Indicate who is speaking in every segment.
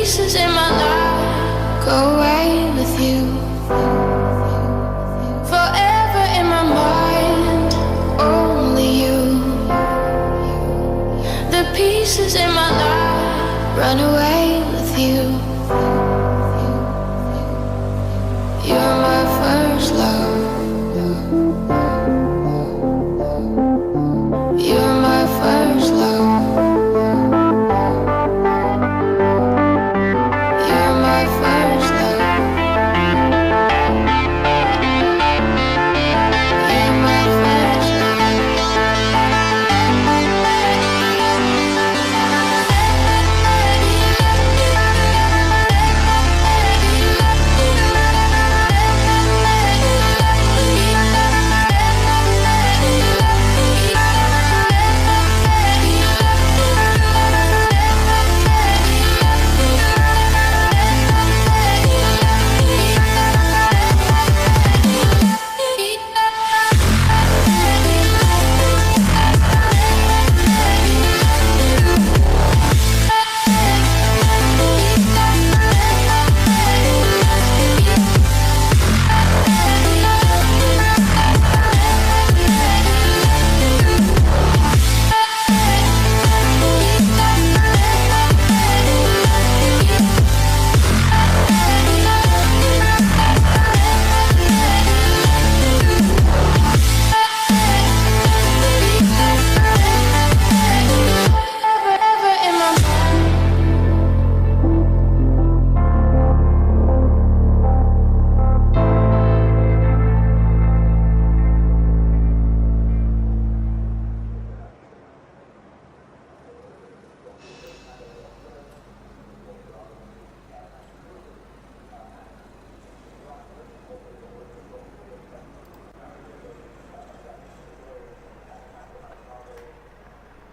Speaker 1: pieces in my life go away with you. Forever in my mind, only you. The pieces in my life run away with you. You're my first love. You're my first love. You're my first love. You're my first love.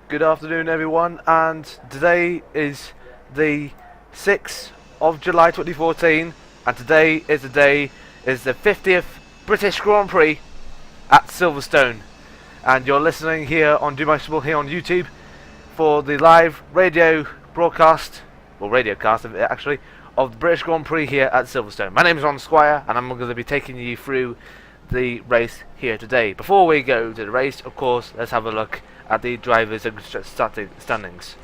Speaker 2: Good afternoon everyone, and today is the 6th of July 2014, and today is the 50th British Grand Prix at Silverstone, and you're listening here on Doomixable here on YouTube for the live radio broadcast, or radiocast actually, of the British Grand Prix here at Silverstone. My name is Ron Squire, and I'm going to be taking you through the race here today. Before we go to the race, of course, let's have a look at the drivers and standings.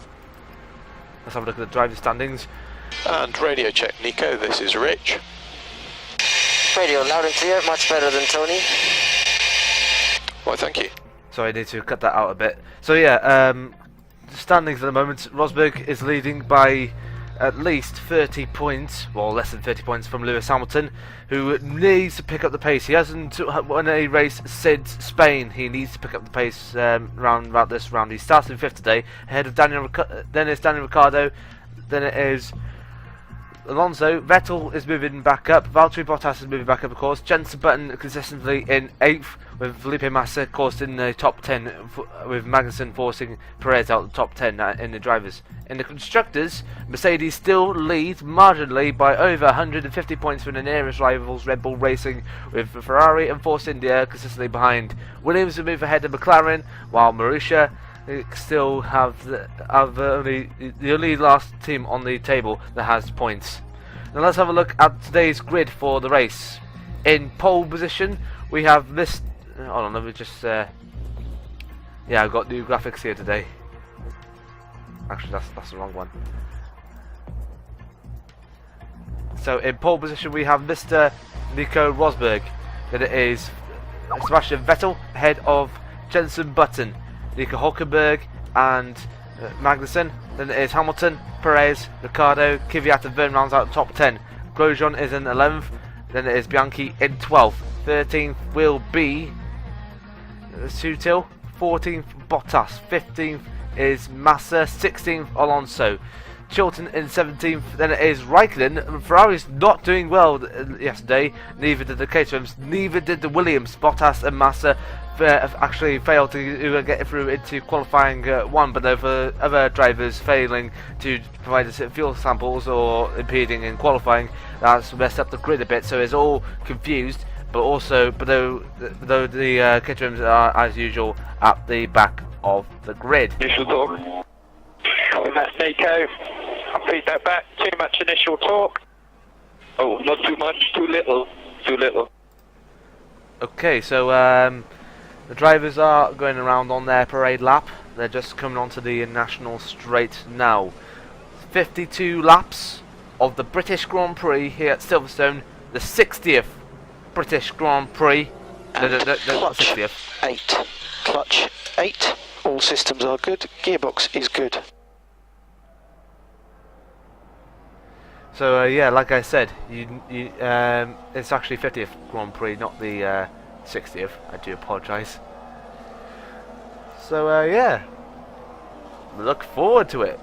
Speaker 2: Let's have a look at the drivers' standings.
Speaker 3: And radio check, Nico, this is Rich.
Speaker 4: Radio loud and clear, much better than Tony.
Speaker 3: Why, thank you.
Speaker 2: So I need to cut that out a bit. So yeah, standings at the moment, Rosberg is leading by at least 30 points, well less than 30 points from Lewis Hamilton, who needs to pick up the pace. He hasn't won a race since Spain. He needs to pick up the pace round about this round. He started in 5th today, ahead of then it's Daniel Ricciardo, then it is Alonso. Vettel is moving back up, Valtteri Bottas is moving back up of course, Jenson Button consistently in 8th, with Felipe Massa of course in the top 10, with Magnussen forcing Perez out of the top 10 in the drivers. In the constructors, Mercedes still leads marginally by over 150 points from the nearest rivals Red Bull Racing, with Ferrari and Force India consistently behind. Williams will move ahead of McLaren, while Marussia still have the only last team on the table that has points. Now let's have a look at today's grid for the race. In pole position we have this. Hold on, let me just. Yeah, I've got new graphics here today. Actually, that's the wrong one. So in pole position we have Mr. Nico Rosberg. Then it is Sebastian Vettel ahead of Jenson Button, Nico Hulkenberg and Magnussen. Then it is Hamilton, Perez, Ricciardo, Kvyat and Vergne rounds out the top 10. Grosjean is in 11th. Then it is Bianchi in 12th. 13th will be Sutil. 14th Bottas. 15th is Massa. 16th Alonso. Chilton in 17th. Then it is Raikkonen. Ferrari's not doing well yesterday. Neither did the Caterhams. Neither did the Williams. Bottas and Massa actually failed to get through into qualifying one, but over other drivers failing to provide us fuel samples or impeding in qualifying, that's messed up the grid a bit. So it's all confused. But also, though the Caterhams are as usual at the back of the grid.
Speaker 5: Initial talk. That's Nico. can't feed that back. Too much initial torque.
Speaker 6: Oh, not too much, too little. Too little.
Speaker 2: Okay, so the drivers are going around on their parade lap. They're just coming onto the national straight now. 52 laps of the British Grand Prix here at Silverstone, the 60th British Grand Prix. No, not 60th.
Speaker 3: 8. Clutch 8. All systems are good. Gearbox is good.
Speaker 2: So yeah, like I said, it's actually 50th Grand Prix, not the 60th. I do apologise. So yeah, look forward to it.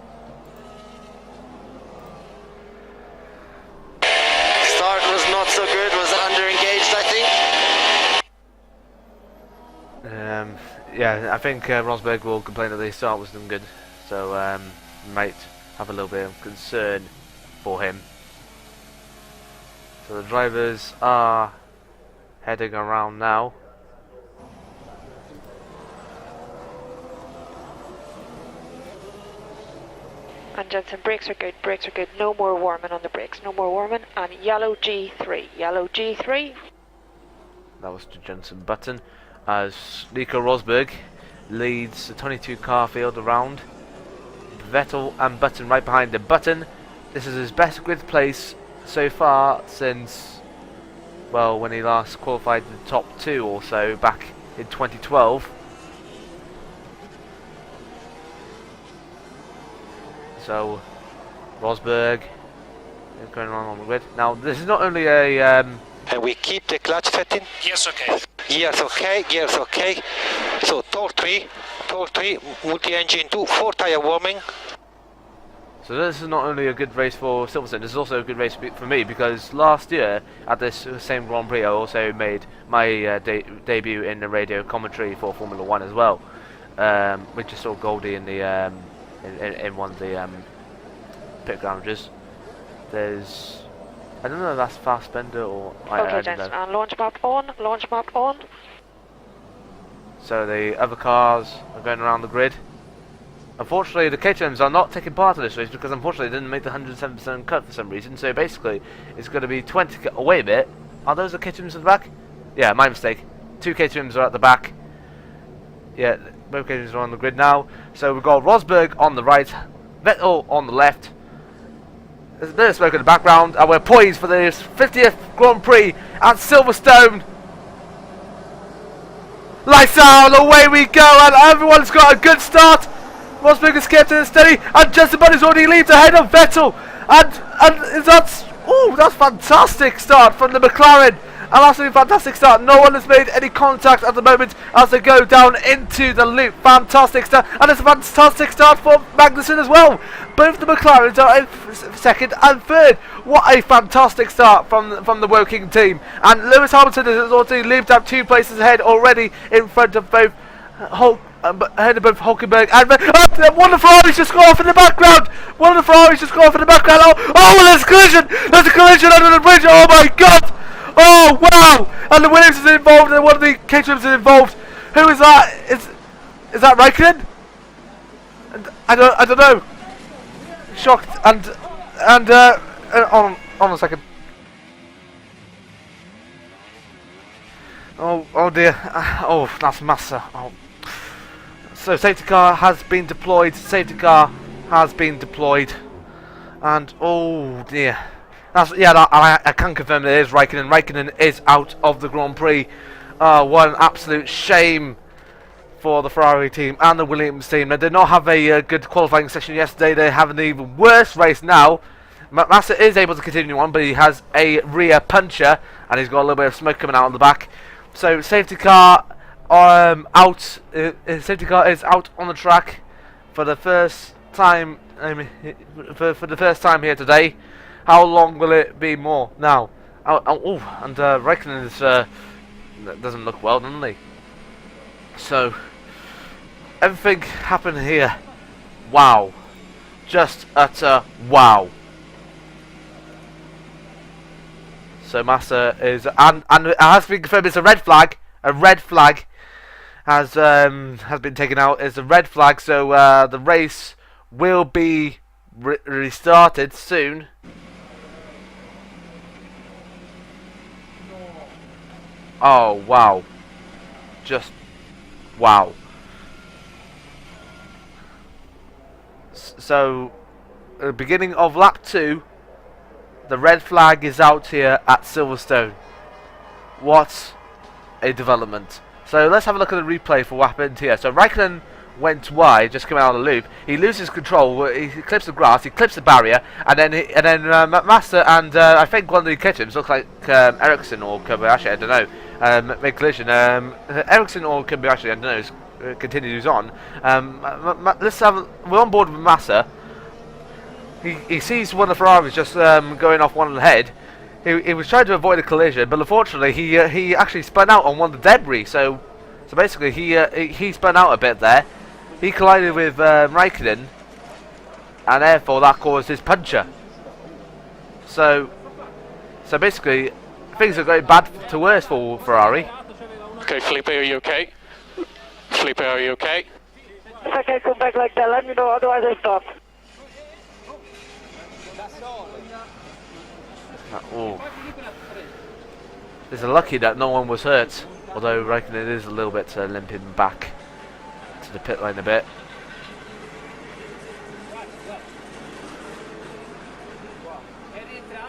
Speaker 4: Start was not so good, was under-engaged, I think.
Speaker 2: Yeah, I think Rosberg will complain that the start wasn't good, so might have a little bit of concern for him. So the drivers are heading around now.
Speaker 7: And Jensen, brakes are good, no more warming on the brakes, no more warming, and yellow G3,
Speaker 2: That was to Jensen Button, as Nico Rosberg leads the 22 car field around. Vettel and Button right behind the Button. This is his best grid place so far since, well, when he last qualified in the top 2 or so back in 2012. So Rosberg is going around on the grid. Now this is not only a
Speaker 3: And we keep the clutch setting.
Speaker 8: Yes, okay.
Speaker 3: Gears okay, gears okay. So torque 3, multi-engine 2, 4 tyre warming.
Speaker 2: So this is not only a good race for Silverstone, this is also a good race for me, because last year at this same Grand Prix I also made my debut in the radio commentary for Formula 1 as well. We just saw Goldie in the in one of the pit garages. There's, I don't know if that's Fastbender or I
Speaker 7: Okay,
Speaker 2: don't
Speaker 7: Jensen,
Speaker 2: know.
Speaker 7: and launch map on.
Speaker 2: So the other cars are going around the grid. Unfortunately, the KTMs are not taking part in this race because unfortunately they didn't make the 107% cut for some reason. So basically, it's going to be 20. Oh, wait a bit. Are those the KTMs at the back? Yeah, my mistake. 2 KTMs are at the back. Yeah, both KTMs are on the grid now. So we've got Rosberg on the right, Vettel on the left. There's a bit of smoke in the background, and we're poised for the 50th Grand Prix at Silverstone. Lights out, away we go, and everyone's got a good start. Rosberg is kept in steady, and Jensen Button's already leads ahead of Vettel, and that's fantastic start from the McLaren. An absolutely fantastic start. No one has made any contact at the moment as they go down into the loop. Fantastic start, and it's a fantastic start for Magnussen as well. Both the McLarens are in second and third. What a fantastic start from the Woking team. And Lewis Hamilton has already leaped up 2 places ahead already in front of both Hulkenberg and one of the Ferraris just got off in the background. Oh, there's a collision. There's a collision under the bridge. Oh my God. Oh wow! And the Williams is involved, and one of the KTMs is involved. Who is that? Is that Raikkonen? And I don't know. Shocked and on a second. Oh dear. Oh, that's Massa. Oh. So safety car has been deployed. And oh dear. I can confirm that it is Raikkonen. Raikkonen is out of the Grand Prix. What an absolute shame for the Ferrari team and the Williams team. They did not have a good qualifying session yesterday. They have an even worse race now. Massa is able to continue on, but he has a rear puncher, and he's got a little bit of smoke coming out on the back. So safety car out. Safety car is out on the track for the first time. For the first time here today. How long will it be more now? And Raikkonen is, doesn't look well, doesn't he? So, everything happened here. Wow. Just utter wow. So Massa is, and it has been confirmed it's a red flag. A red flag has been taken out. It's a red flag, so the race will be restarted soon. Oh wow, just wow. So, at the beginning of lap 2, the red flag is out here at Silverstone. What a development. So let's have a look at the replay for what happened here. So Raikkonen went wide, just coming out of the loop. He loses control. He clips the grass. He clips the barrier, and then Massa and I think one of the kitchens looks like Ericsson or Kobayashi. I don't know. Made collision. Ericsson or Kobayashi. I don't know. Continues on. We're on board with Massa. He sees one of the Ferraris just going off one ahead. He was trying to avoid a collision, but unfortunately he actually spun out on one of the debris. So basically he spun out a bit there. He collided with Raikkonen, and therefore that caused his puncture. So basically things are going bad to worse for Ferrari.
Speaker 6: Okay, Felipe, are you okay? Felipe, are you okay?
Speaker 5: If I can't come back like that, let me know, otherwise I stop.
Speaker 2: Oh. It's lucky that no one was hurt, although Raikkonen is a little bit limping back to the pit lane a bit.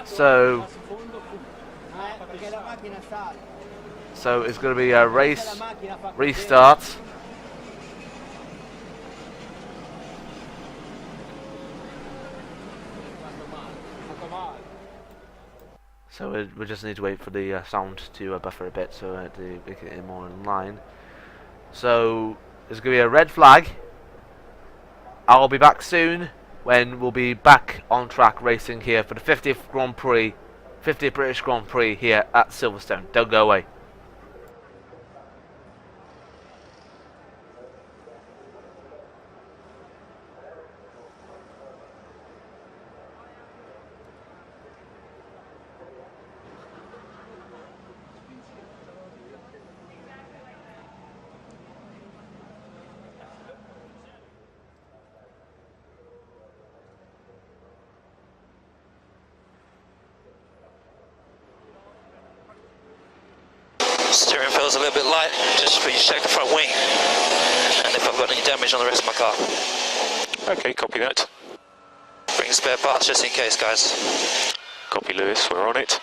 Speaker 2: So it's going to be a race restart. So we just need to wait for the sound to buffer a bit so to make it more in line. So there's going to be a red flag. I'll be back soon when we'll be back on track racing here for the 50th Grand Prix, 50th British Grand Prix here at Silverstone. Don't go away.
Speaker 3: Steering feels a little bit light, just for you check the front wing, and if I've got any damage on the rest of my car.
Speaker 6: Okay, copy that.
Speaker 3: Bring spare parts just in case, guys.
Speaker 6: Copy, Lewis, we're on it.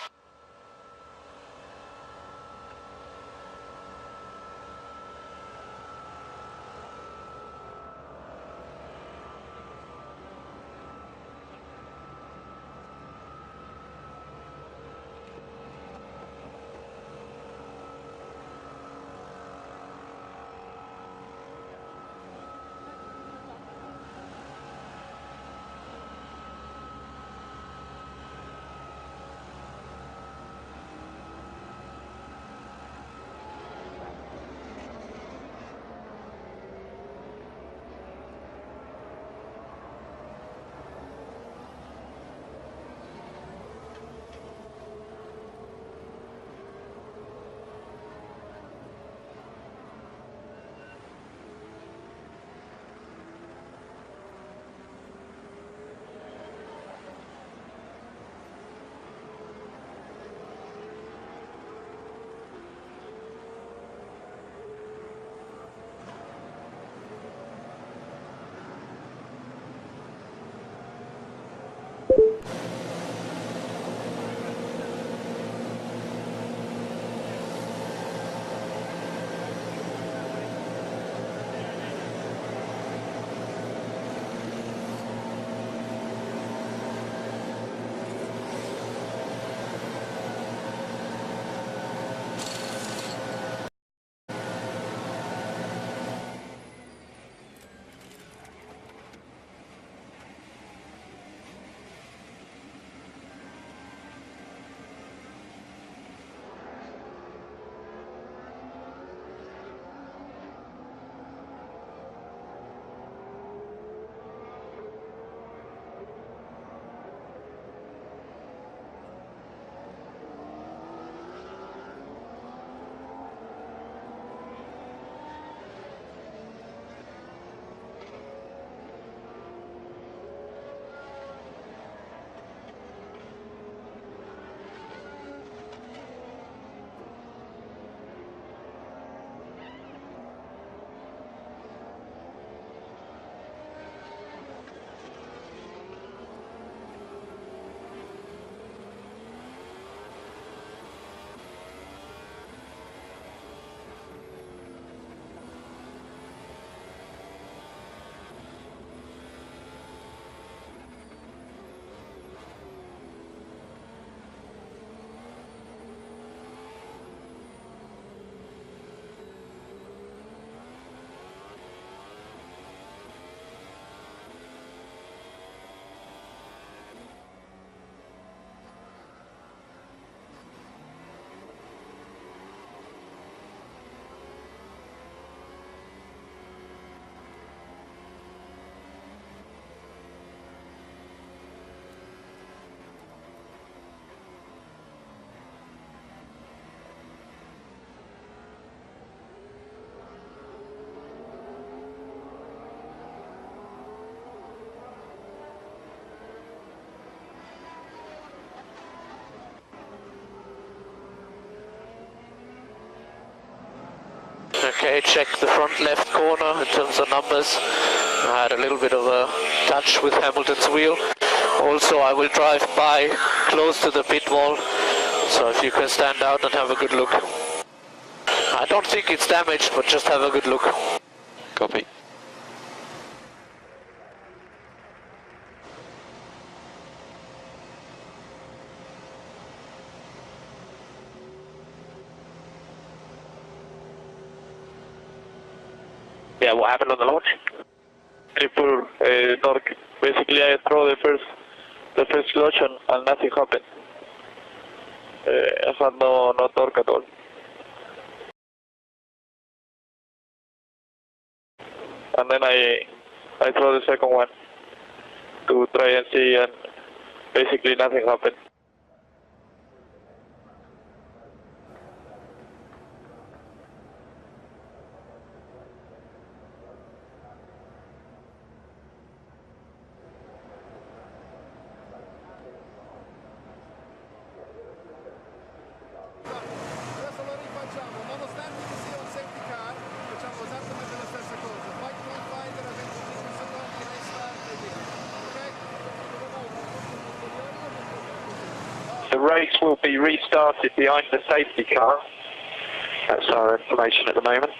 Speaker 8: Okay, check the front left corner in terms of numbers. I had a little bit of a touch with Hamilton's wheel. Also, I will drive by close to the pit wall, so if you can stand out and have a good look. I don't think it's damaged, but just have a good look.
Speaker 6: Copy.
Speaker 5: Yeah, what happened on the launch?
Speaker 6: Triple torque. Basically, I throw the first clutch and nothing happened. I had no torque at all. And then I throw the second one to try and see, and basically nothing happened.
Speaker 9: Adesso lo rifacciamo, nonostante ci sia un safety car, facciamo esattamente la stessa cosa. Fight con fighter a 25 secondi, restart e via. Ok?
Speaker 6: The race will be restarted behind the safety car. That's our information at the moment.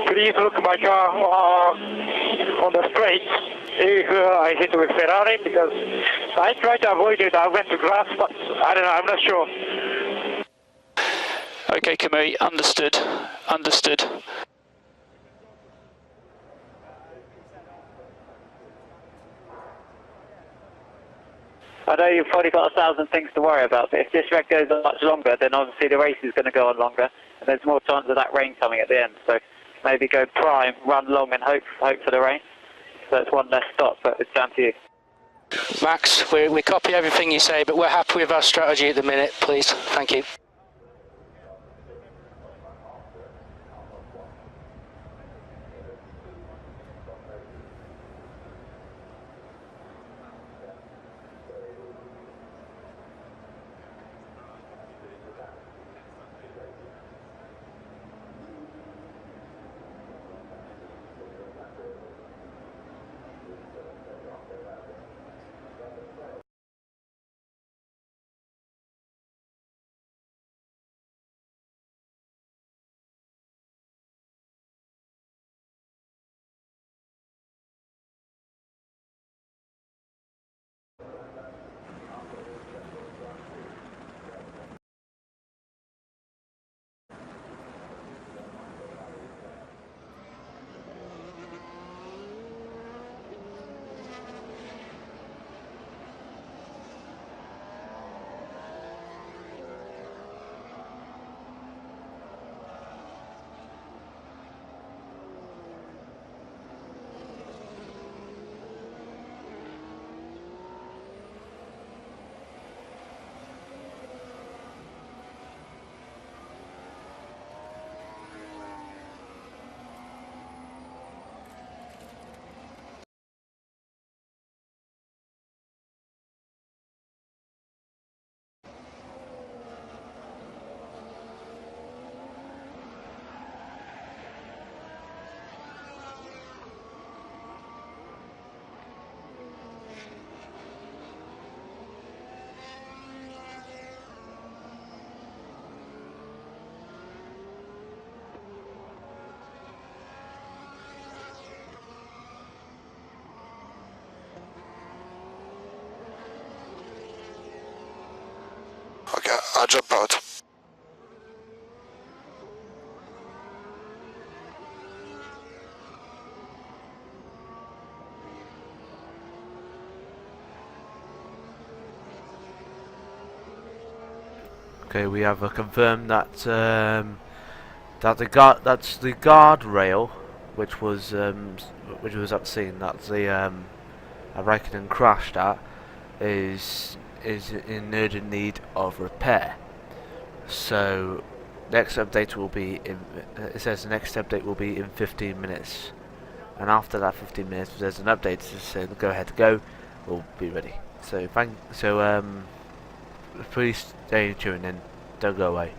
Speaker 5: Please look my car on the straight if I hit with Ferrari, because I tried to avoid it. I went to grass, but I don't know, I'm not sure.
Speaker 8: Okay, Kamui, understood. Understood.
Speaker 5: I know you've probably got 1,000 things to worry about, but if this wreck goes on much longer, then obviously the race is going to go on longer, and there's more chance of that rain coming at the end. So maybe go prime, run long, and hope for the rain. So it's one less stop, but it's down to you.
Speaker 8: Max, we copy everything you say, but we're happy with our strategy at the minute, please. Thank you.
Speaker 10: Okay, I'll jump out.
Speaker 2: Okay, we have confirmed that that's the guardrail, which was at the scene that the Raikkonen crashed at, is in urgent need of repair. So next update will be in, it says the next update will be in 15 minutes, and after that 15 minutes, if there's an update to say go ahead to go, we'll be ready. So please stay tuned in, don't go away.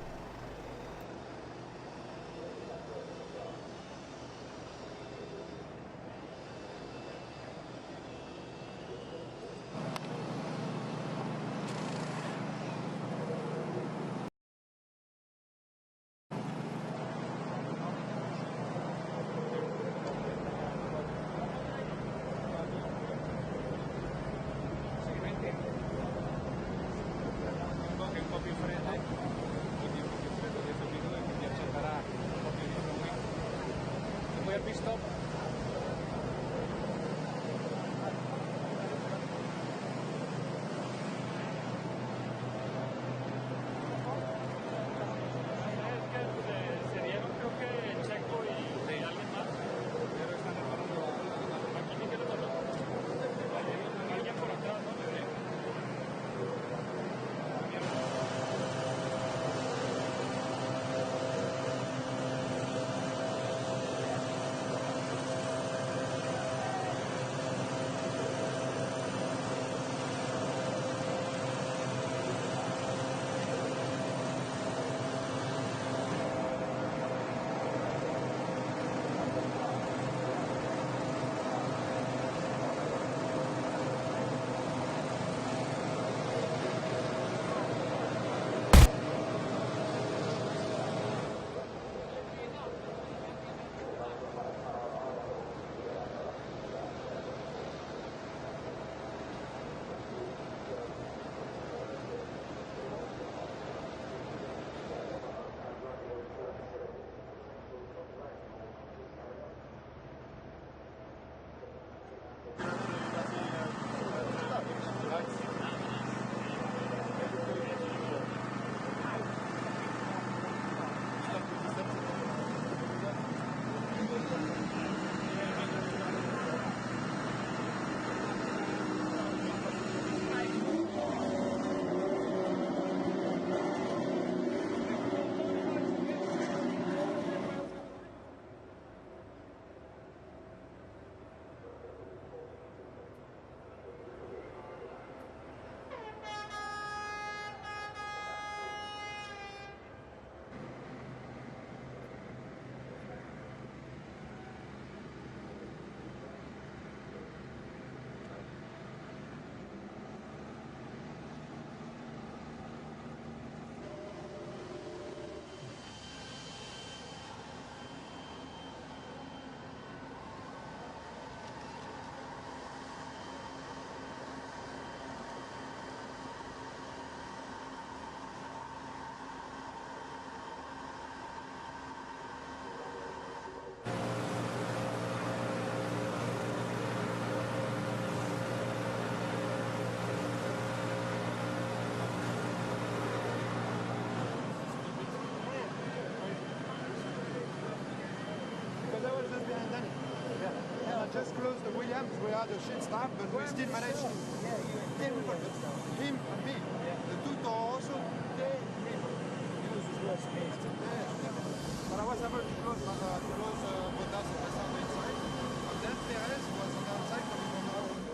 Speaker 9: Just close the Williams, we had a shit start, but we still managed to. Everybody, him and me, the two doors, they rim. But I was able to close Bottas and Verstappen on the inside, and then Perez was on the outside coming from the road.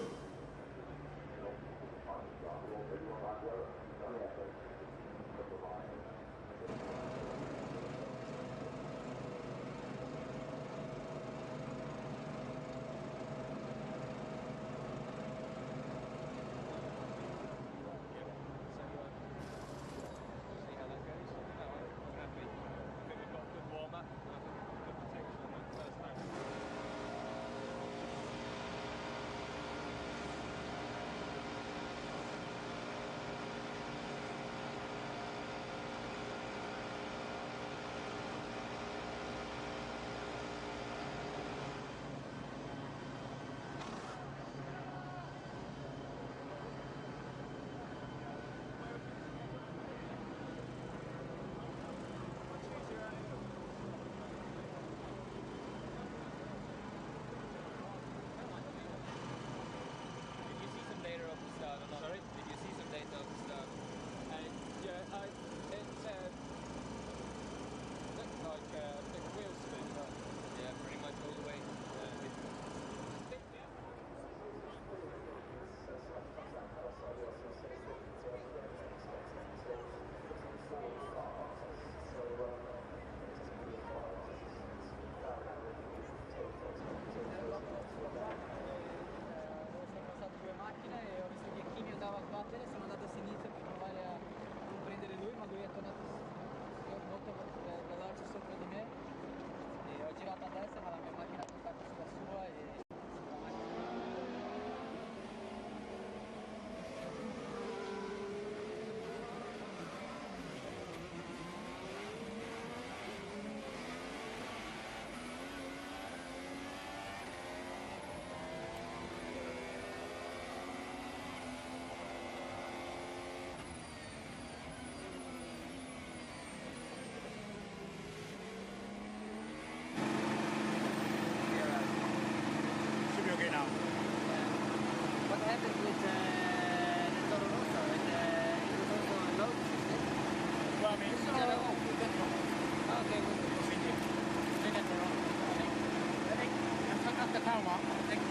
Speaker 9: tarmac, I think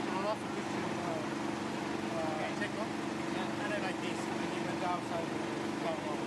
Speaker 9: philosophy should take off. Yeah. And then like this, and then the downside will come off.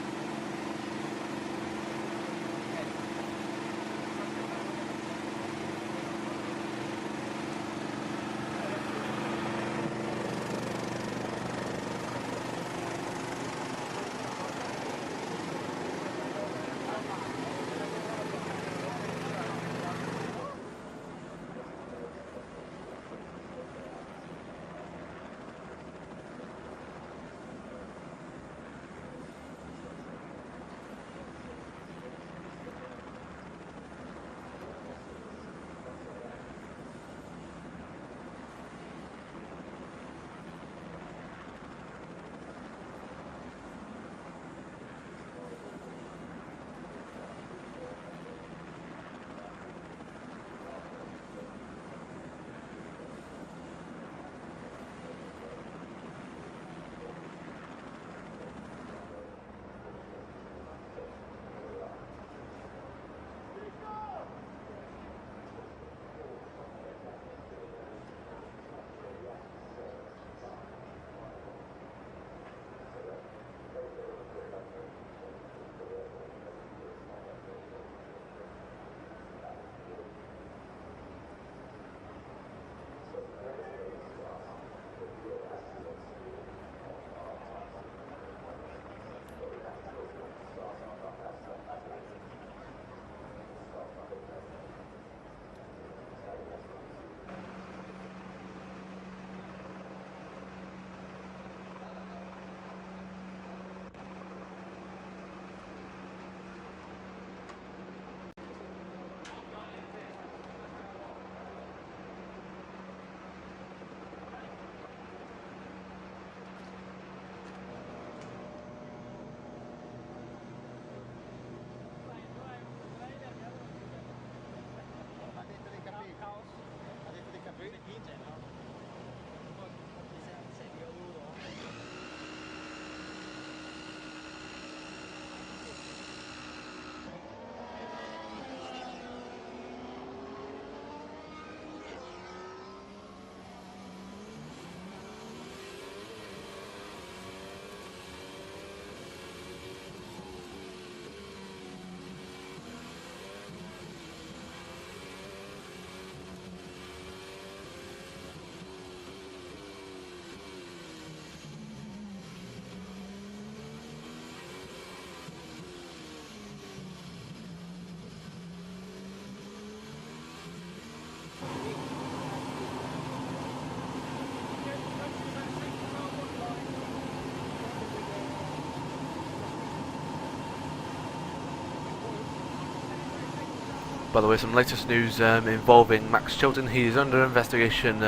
Speaker 2: By the way, some latest news involving Max Chilton. He is under investigation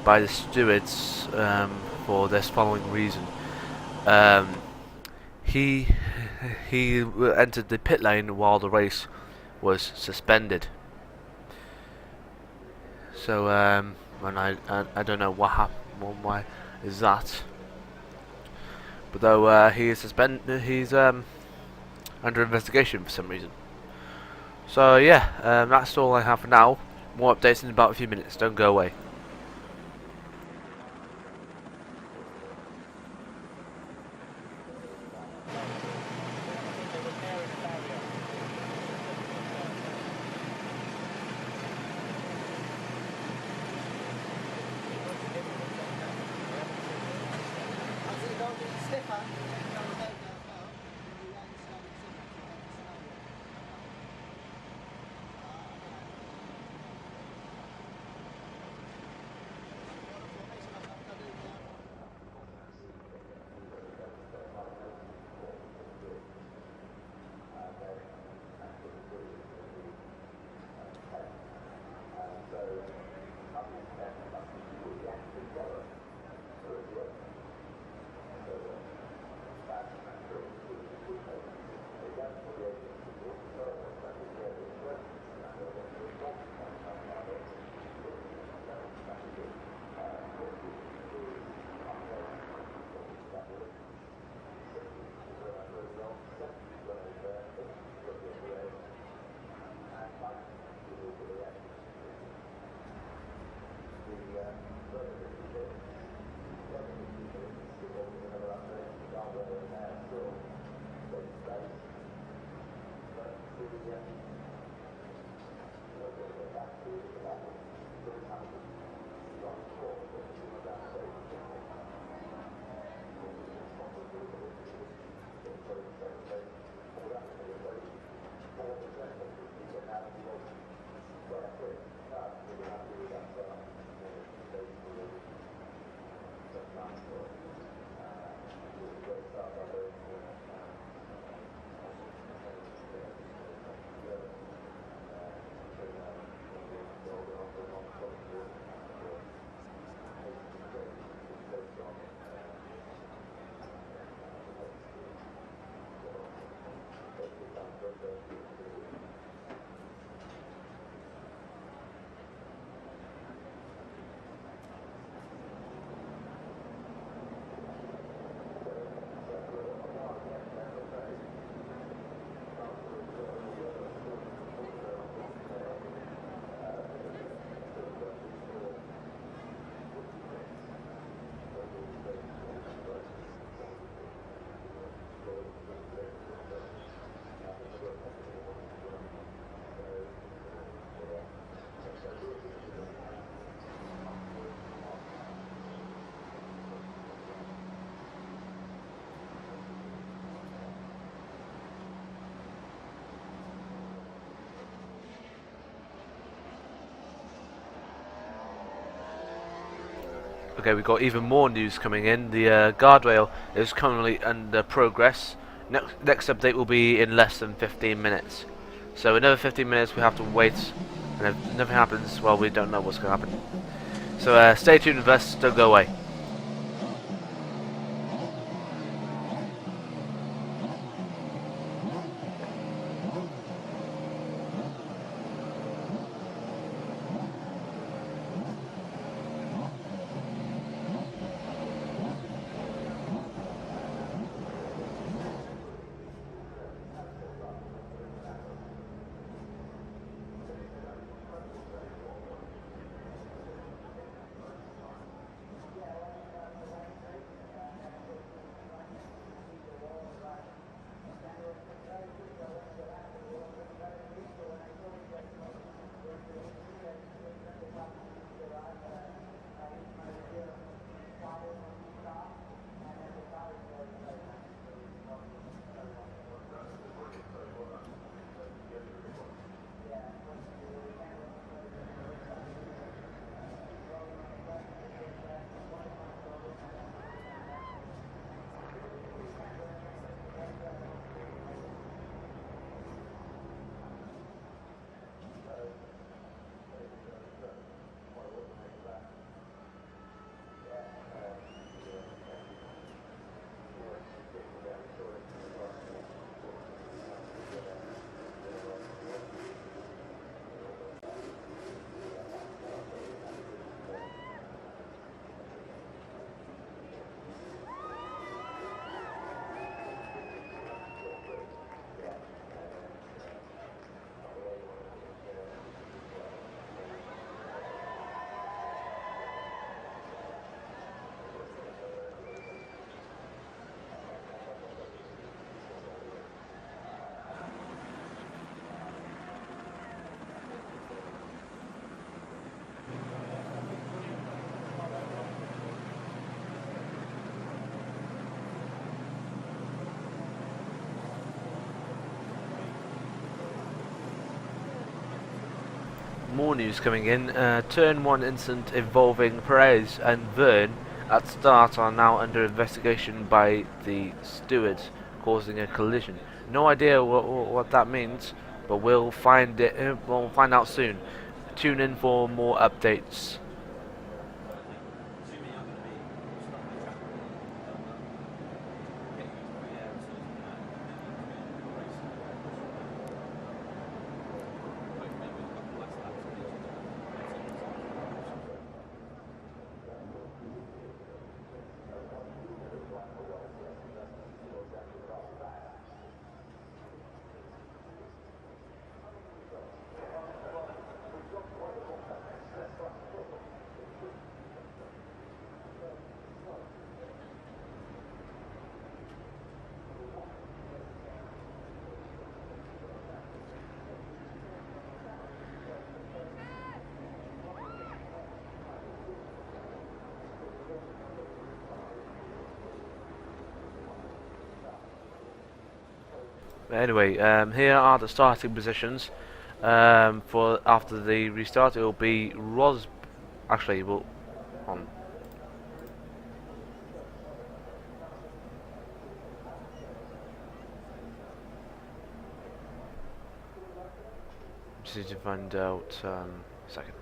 Speaker 2: by the stewards for this following reason. He entered the pit lane while the race was suspended. So and I don't know what happened. Why is that? But though he is suspended, he's under investigation for some reason. So yeah, that's all I have for now. More updates in about a few minutes. Don't go away. Okay, we've got even more news coming in. The guardrail is currently under progress. Next update will be in less than 15 minutes. So another 15 minutes we have to wait, and if nothing happens, well, we don't know what's going to happen. So stay tuned with us, don't go away. More news coming in. Turn 1 incident involving Perez and Verne at start are now under investigation by the steward, causing a collision. No idea what that means, but we'll find out soon. Tune in for more updates. Anyway, here are the starting positions for after the restart. It will be Actually, we'll on. Just need to find out. A second.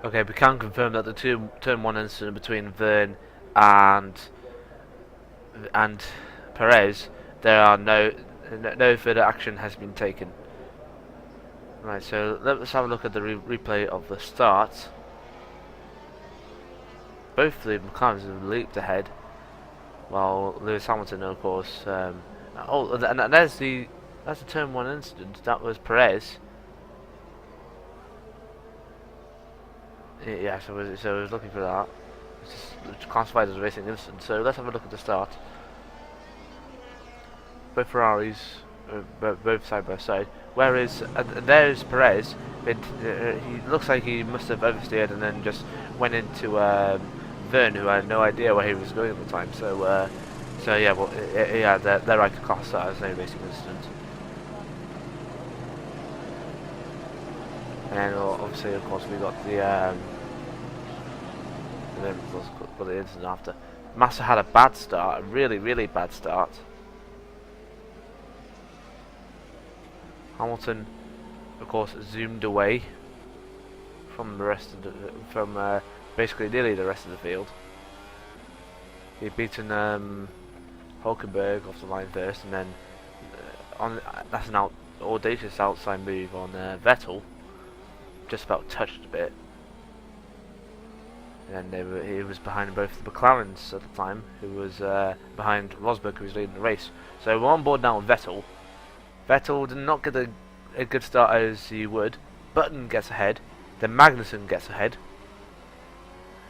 Speaker 2: Okay, we can confirm that the turn 1 incident between Verne and Perez, there are no further action has been taken. Right, so let's have a look at the replay of the start. both the McLarens have leaped ahead, while Lewis Hamilton, of course. And there's the turn 1 incident. That was Perez. Yeah, so I was looking for that. It's classified as a racing incident. So let's have a look at the start. Both Ferraris, both side by side. Whereas there's Perez. He looks like he must have oversteered and then just went into Verne, who had no idea where he was going at the time. So yeah, well, yeah, they're right to class that as a racing incident. And obviously, of course, we got the and then of course got the incident after. Massa had a bad start, a really bad start. Hamilton, of course, zoomed away from the rest of the, basically nearly the rest of the field. He'd beaten Hulkenberg off the line first, and then that's an audacious outside move on Vettel. Just about touched a bit, and he was behind both the McLarens at the time, who was behind Rosberg, who was leading the race. So we're on board now with Vettel. Vettel did not get a good start as he would. Button gets ahead, then Magnussen gets ahead.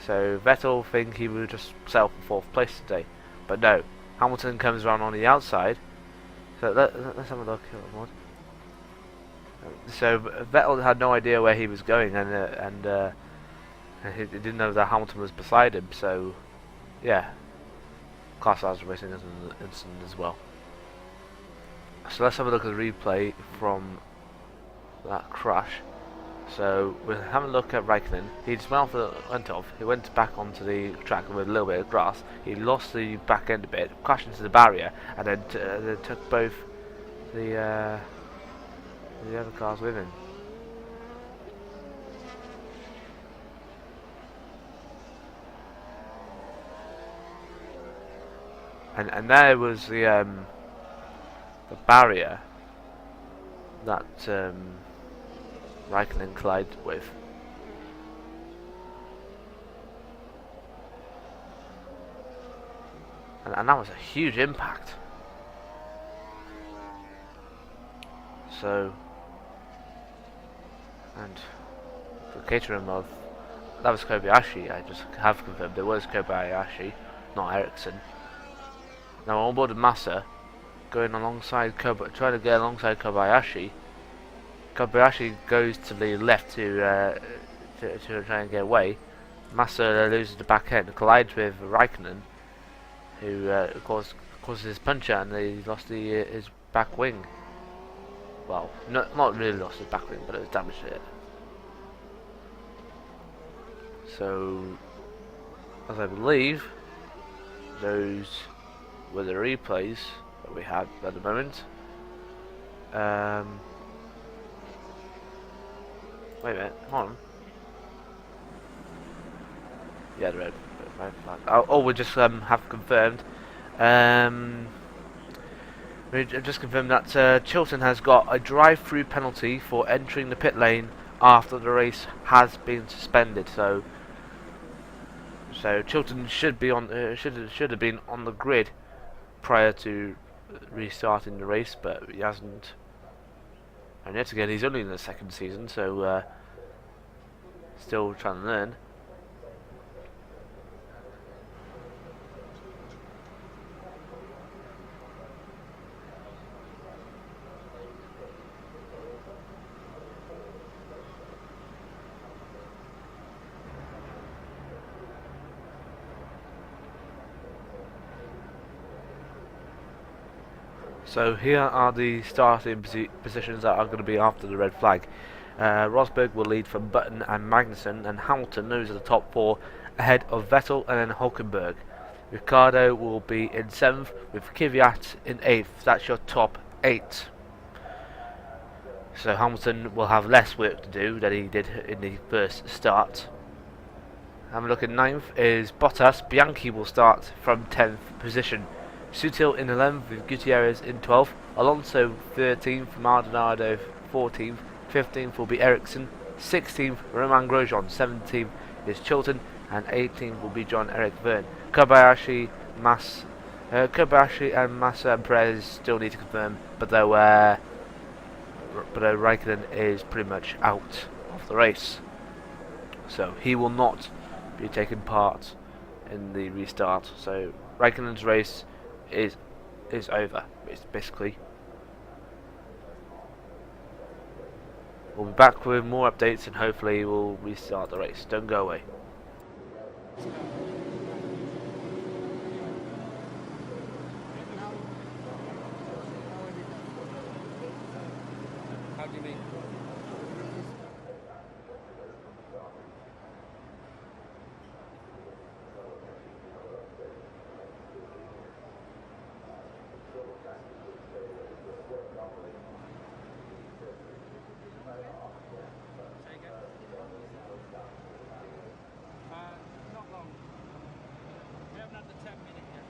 Speaker 2: So Vettel think he would just settle for 4th place today, but no. Hamilton comes around on the outside. So let's have a look. So Vettel had no idea where he was going, and he didn't know that Hamilton was beside him. So yeah, class as racing incident as well. So let's have a look at the replay from that crash. So we'll have a look at Raikkonen. He just went off. He went back onto the track with a little bit of grass. He lost the back end a bit, crashed into the barrier, and then took both the other cars with him. And there was the barrier that Raikkonen collided with. And that was a huge impact. So, and the catering of that was Kobayashi. I just have confirmed it was Kobayashi, not Ericsson. Now on board with Massa, going alongside trying to get alongside Kobayashi. Kobayashi goes to the left to try and get away. Massa loses the back end, collides with Raikkonen, who of course causes his puncher, and he lost his back wing. Well, not really lost his back wing, but it was damaged it. So, as I believe, those were the replays that we had at the moment. Wait a minute, hold on. Yeah, the red flag. Oh, we just have confirmed. We just confirmed that Chilton has got a drive-through penalty for entering the pit lane after the race has been suspended. So Chilton should be on should have been on the grid prior to restarting the race, but he hasn't. And yet again, he's only in the 2nd season, so still trying to learn. So here are the starting positions that are going to be after the red flag. Rosberg will lead from Button and Magnussen, and Hamilton, those are the top 4, ahead of Vettel and then Hulkenberg. Ricciardo will be in 7th, with Kvyat in 8th. That's your top 8. So Hamilton will have less work to do than he did in the first start. Having a look at 9th is Bottas. Bianchi will start from 10th position. Sutil in 11th with Gutierrez in 12th, Alonso 13th, Maldonado 14th, 15th will be Ericsson, 16th Romain Grosjean, 17th is Chilton, and 18th will be John Eric Verne. Kobayashi, Kobayashi and Massa and Perez still need to confirm, but Raikkonen is pretty much out of the race, so he will not be taking part in the restart. So Raikkonen's race is over. It's basically. We'll be back with more updates and hopefully we'll restart the race. Don't go away.
Speaker 10: How do you mean? Not long. We haven't had the 10 minute yet.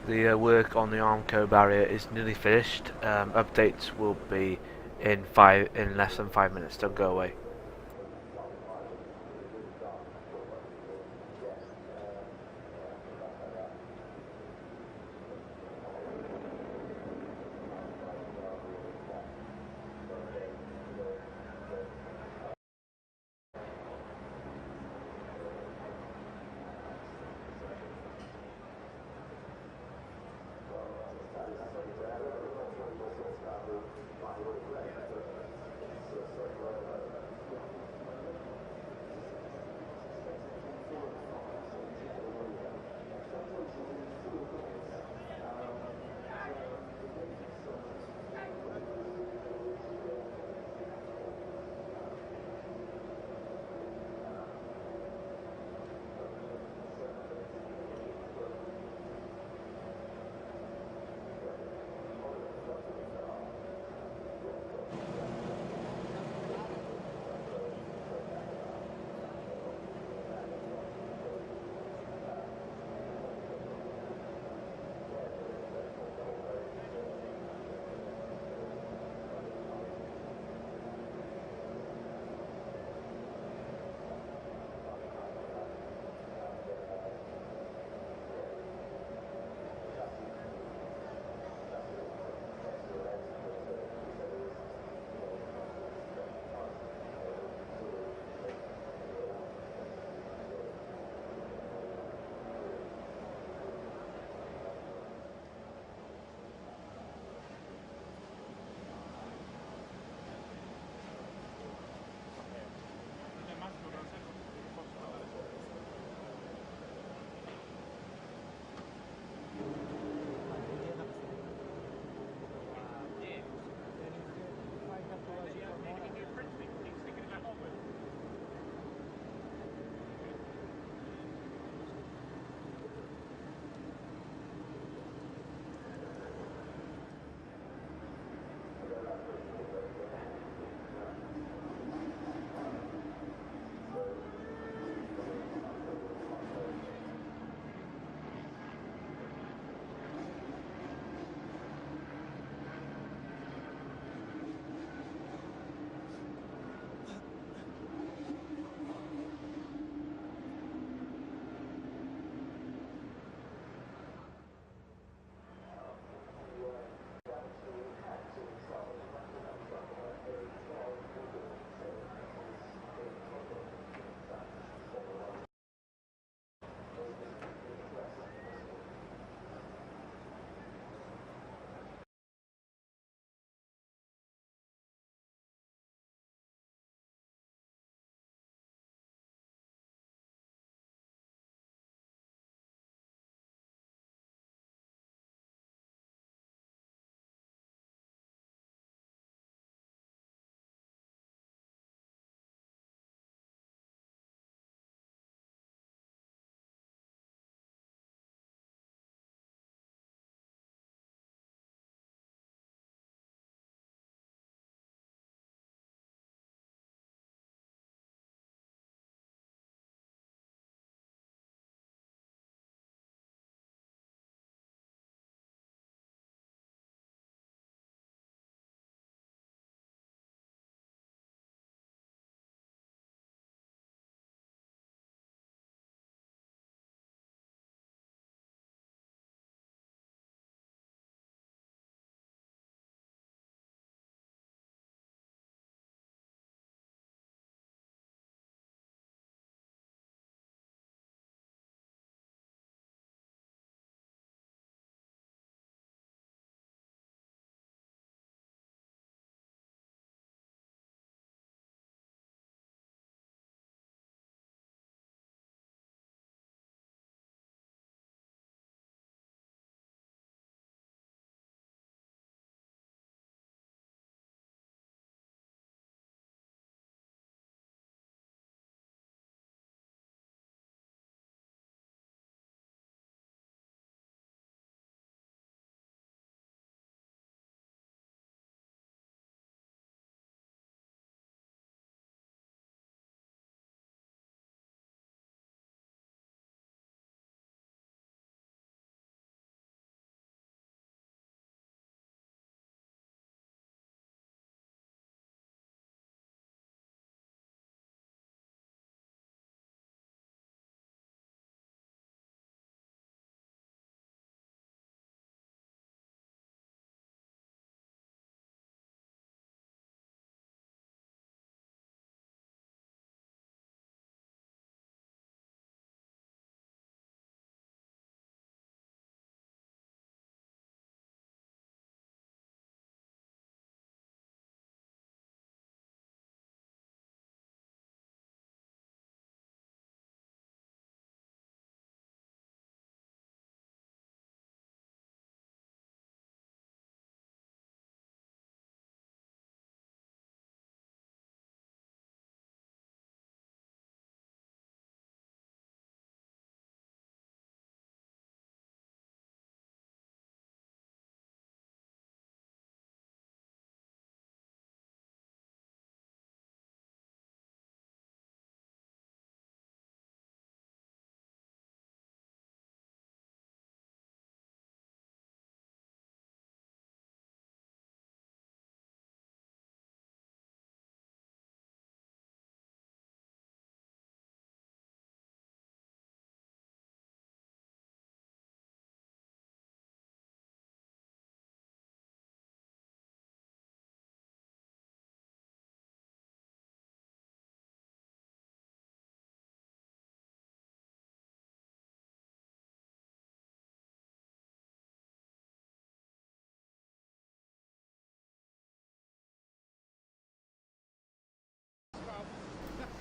Speaker 2: The work on the Armco barrier is nearly finished. Updates will be in less than 5 minutes. Don't go away.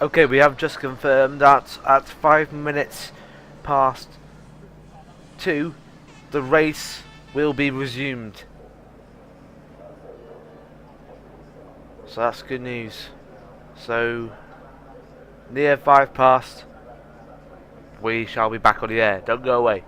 Speaker 2: Okay, we have just confirmed that at 5 minutes past 2, the race will be resumed. So that's good news. So, near 5 past, we shall be back on the air. Don't go away.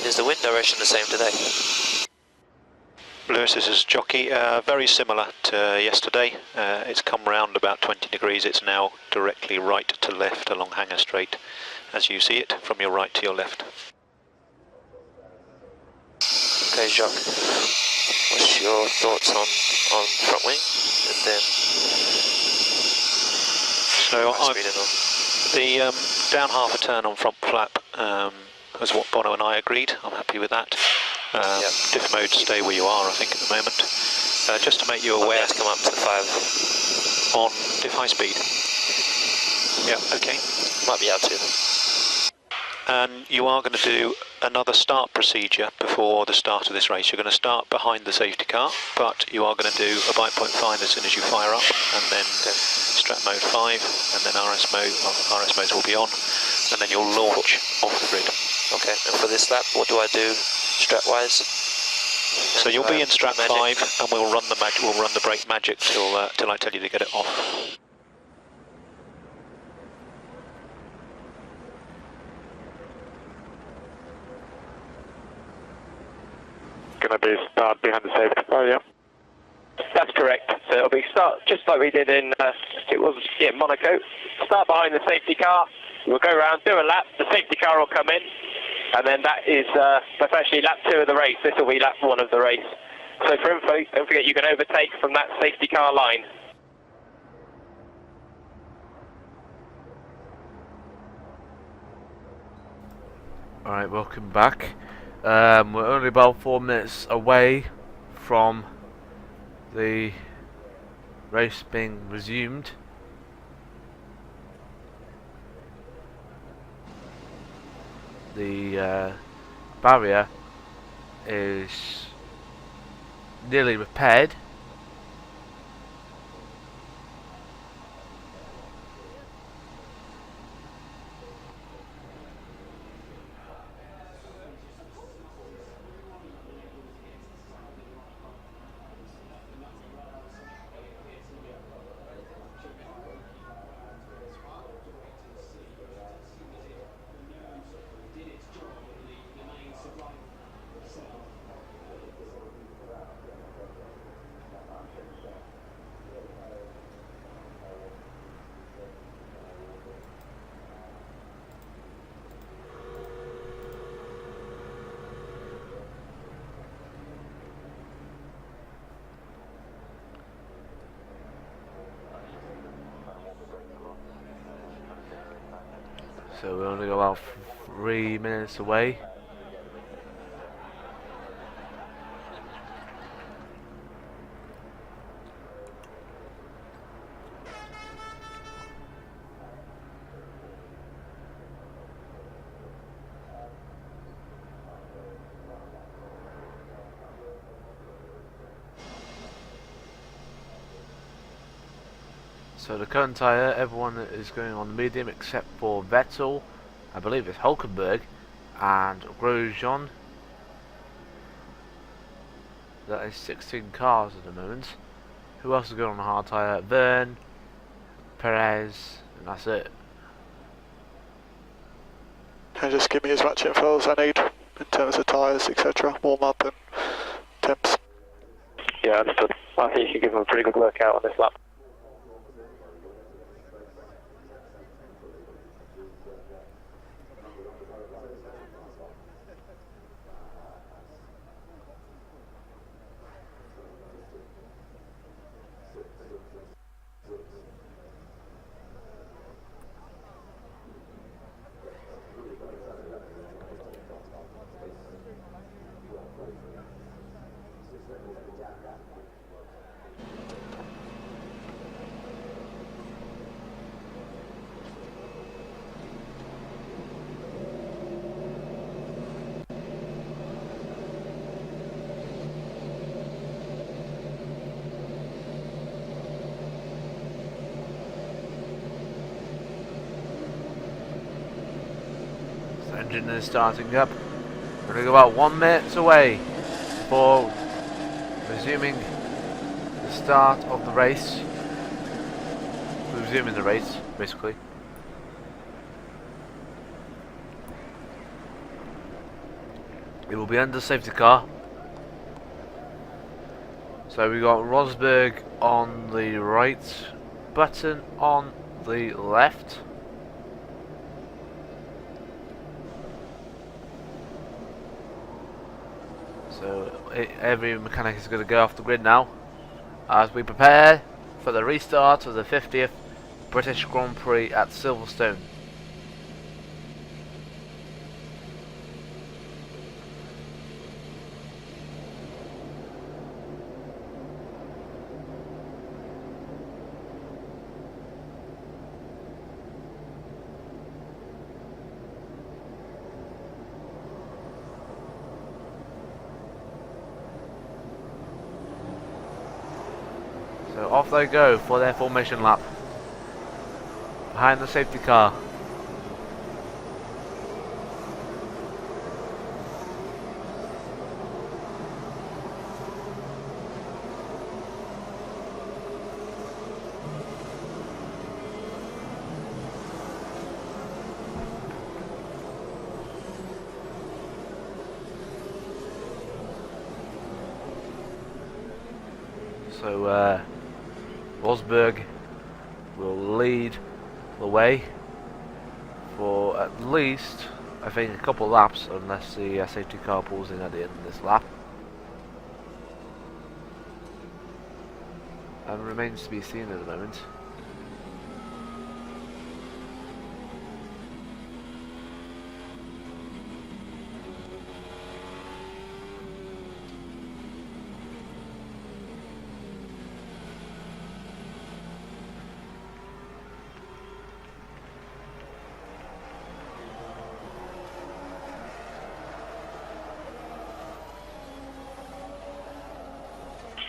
Speaker 8: Is the wind direction the same today?
Speaker 11: Lewis, this is jockey. Very similar to yesterday. It's come round about 20 degrees. It's now directly right to left along Hanger Straight, as you see it, from your right to your left.
Speaker 8: Okay, Jacques. What's your thoughts on front wing? And then
Speaker 11: So the down half a turn on front flap was what Bono and I agreed. I'm happy with that. Diff mode, stay where you are, I think, at the moment. Just to make you aware,
Speaker 8: let's come up to 5
Speaker 11: on diff high speed. Yeah, okay.
Speaker 8: Might be out too.
Speaker 11: And you are going to do another start procedure before the start of this race. You're going to start behind the safety car, but you are going to do a bite point find as soon as you fire up, and then strat mode 5, and then RS mode. Well, RS modes will be on, and then you'll launch off the grid.
Speaker 8: Okay, and for this lap, what do I do strat-wise?
Speaker 11: So you'll be in strat 5, and we'll run the brake magic till I tell you to get it off.
Speaker 6: Going to be start behind the safety car, yeah.
Speaker 12: That's correct. So it'll be start just like we did in Monaco. Start behind the safety car. We'll go around, do a lap. The safety car will come in, and then that's actually lap 2 of the race. This will be lap 1 of the race. So for info, don't forget you can overtake from that safety car line.
Speaker 2: Alright, welcome back. We're only about 4 minutes away from the race being resumed. The barrier is nearly repaired. So we're only about 3 minutes away. So the current tyre, everyone is going on the medium except for Vettel, I believe it's Hulkenberg, and Grosjean. That is 16 cars at the moment. Who else is going on a hard tyre? Verne, Perez, and that's it.
Speaker 13: And just give me as much info as I need in terms of tyres, etc., warm up and temps.
Speaker 12: Yeah, understood. I think you should give them a pretty good workout on this lap.
Speaker 2: Engine is starting up. We're going to go about 1 minute away before resuming the start of the race. Resuming the race, basically. It will be under safety car. So we got Rosberg on the right, Button on the left. So every mechanic is going to go off the grid now as we prepare for the restart of the 50th British Grand Prix at Silverstone. So off they go for their formation lap. Behind the safety car. So Rosberg will lead the way for at least, I think, a couple of laps, unless the safety car pulls in at the end of this lap. And remains to be seen at the moment.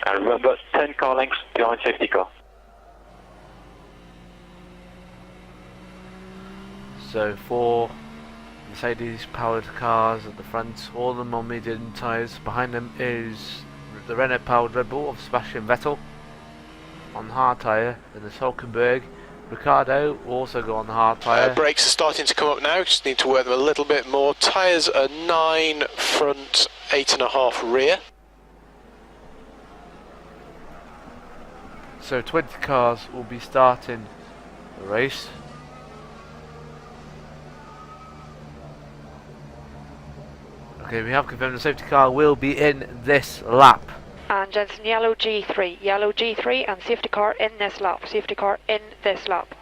Speaker 12: And remember, 10 car lengths behind safety car.
Speaker 2: So 4 Mercedes powered cars at the front, all of them on medium tyres. Behind them is the Renault powered Red Bull of Sebastian Vettel on hard tyre, and the Hulkenberg. Ricciardo will also go on the hard tyre.
Speaker 14: Brakes are starting to come up now, just need to work them a little bit more. Tyres are 9 front, 8.5 rear.
Speaker 2: So 20 cars will be starting the race. Okay, we have confirmed the safety car will be in this lap.
Speaker 7: And Jensen, yellow G3 and safety car in this lap, safety car in this lap.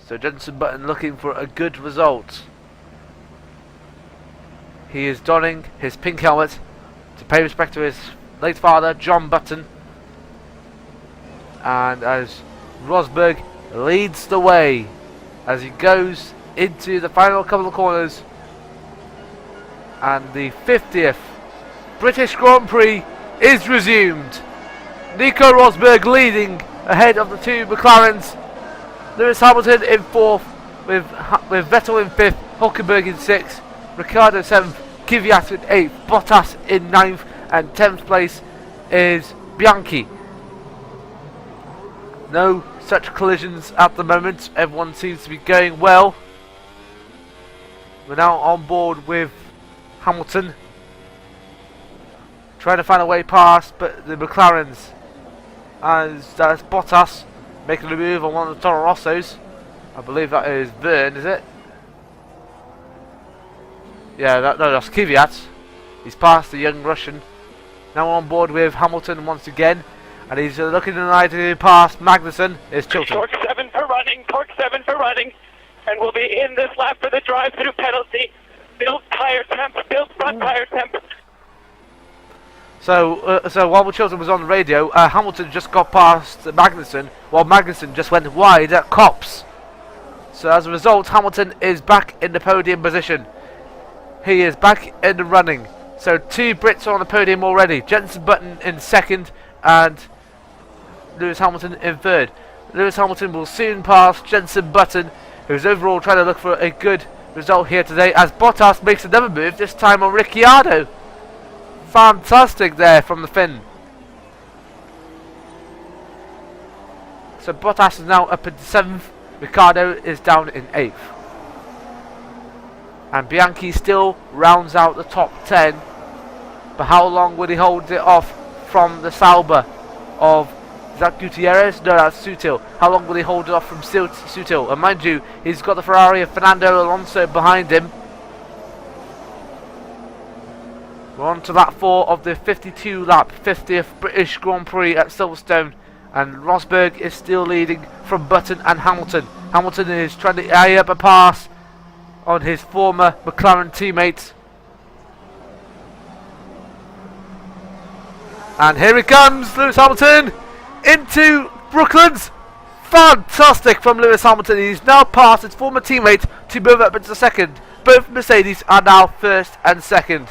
Speaker 2: So Jensen Button looking for a good result. He is donning his pink helmet to pay respect to his late father, John Button. And as Rosberg leads the way as he goes into the final couple of corners, and the 50th British Grand Prix is resumed. Nico Rosberg leading ahead of the two McLarens. Lewis Hamilton in 4th with Vettel in 5th, Hulkenberg in 6th, Ricciardo 7th, Kvyat in 8th, Bottas in 9th, and 10th place is Bianchi. No such collisions at the moment. Everyone seems to be going well. We're now on board with Hamilton, trying to find a way past, but the McLarens, as Bottas making a move on one of the Toro Rossos. I believe that is Verne, is it? Yeah, that's Kvyat. He's past the young Russian. Now on board with Hamilton once again. And he's looking to pass Magnussen. Is Chilton.
Speaker 12: Torque 7 for running, and we'll be in this lap for the drive-through penalty. Build tire temp, build front tire temp.
Speaker 2: So while Chilton was on the radio, Hamilton just got past Magnussen, while Magnussen just went wide at Copse. So as a result, Hamilton is back in the podium position. He is back in the running. So 2 Brits are on the podium already. Jensen Button in 2nd, and Lewis Hamilton in 3rd. Lewis Hamilton will soon pass Jensen Button, who's overall trying to look for a good result here today, as Bottas makes another move, this time on Ricciardo. Fantastic there from the Finn. So Bottas is now up in 7th, Ricciardo is down in 8th. And Bianchi still rounds out the top 10. But how long will he hold it off from the Sauber of... Is that Gutierrez? No, that's Sutil. How long will he hold it off from Sutil? And mind you, he's got the Ferrari of Fernando Alonso behind him. We're on to lap 4 of the 52 lap 50th British Grand Prix at Silverstone. And Rosberg is still leading from Button and Hamilton. Hamilton is trying to eye up a pass on his former McLaren teammate. And here he comes, Lewis Hamilton into Brooklands. Fantastic from Lewis Hamilton. He's now passed his former teammate to move up into second. Both Mercedes are now first and second.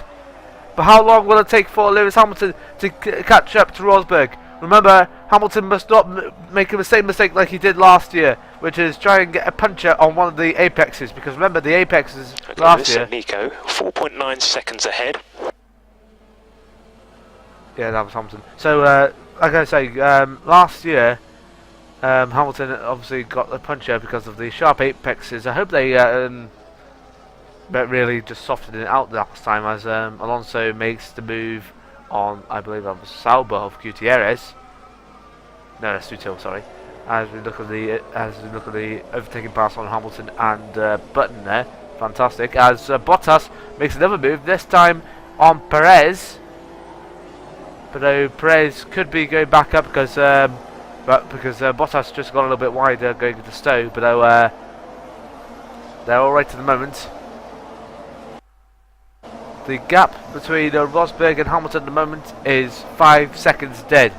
Speaker 2: But how long will it take for Lewis Hamilton to catch up to Rosberg? Remember, Hamilton must not make the same mistake like he did last year, which is try and get a puncher on one of the apexes. Because remember, the apexes last year...
Speaker 11: Nico, 4.9 seconds ahead.
Speaker 2: Yeah, that was Hamilton. So, like I say, last year, Hamilton obviously got the puncher because of the sharp apexes. I hope they really just softened it out last time, as Alonso makes the move on, I believe that was Sauber of Gutierrez. No, that's Sutil, sorry. As we look at the overtaking pass on Hamilton and Button there, fantastic. As Bottas makes another move, this time on Perez. But Perez could be going back up because Bottas just got a little bit wider going into Stowe. But they're all right at the moment. The gap between Rosberg and Hamilton at the moment is 5 seconds dead.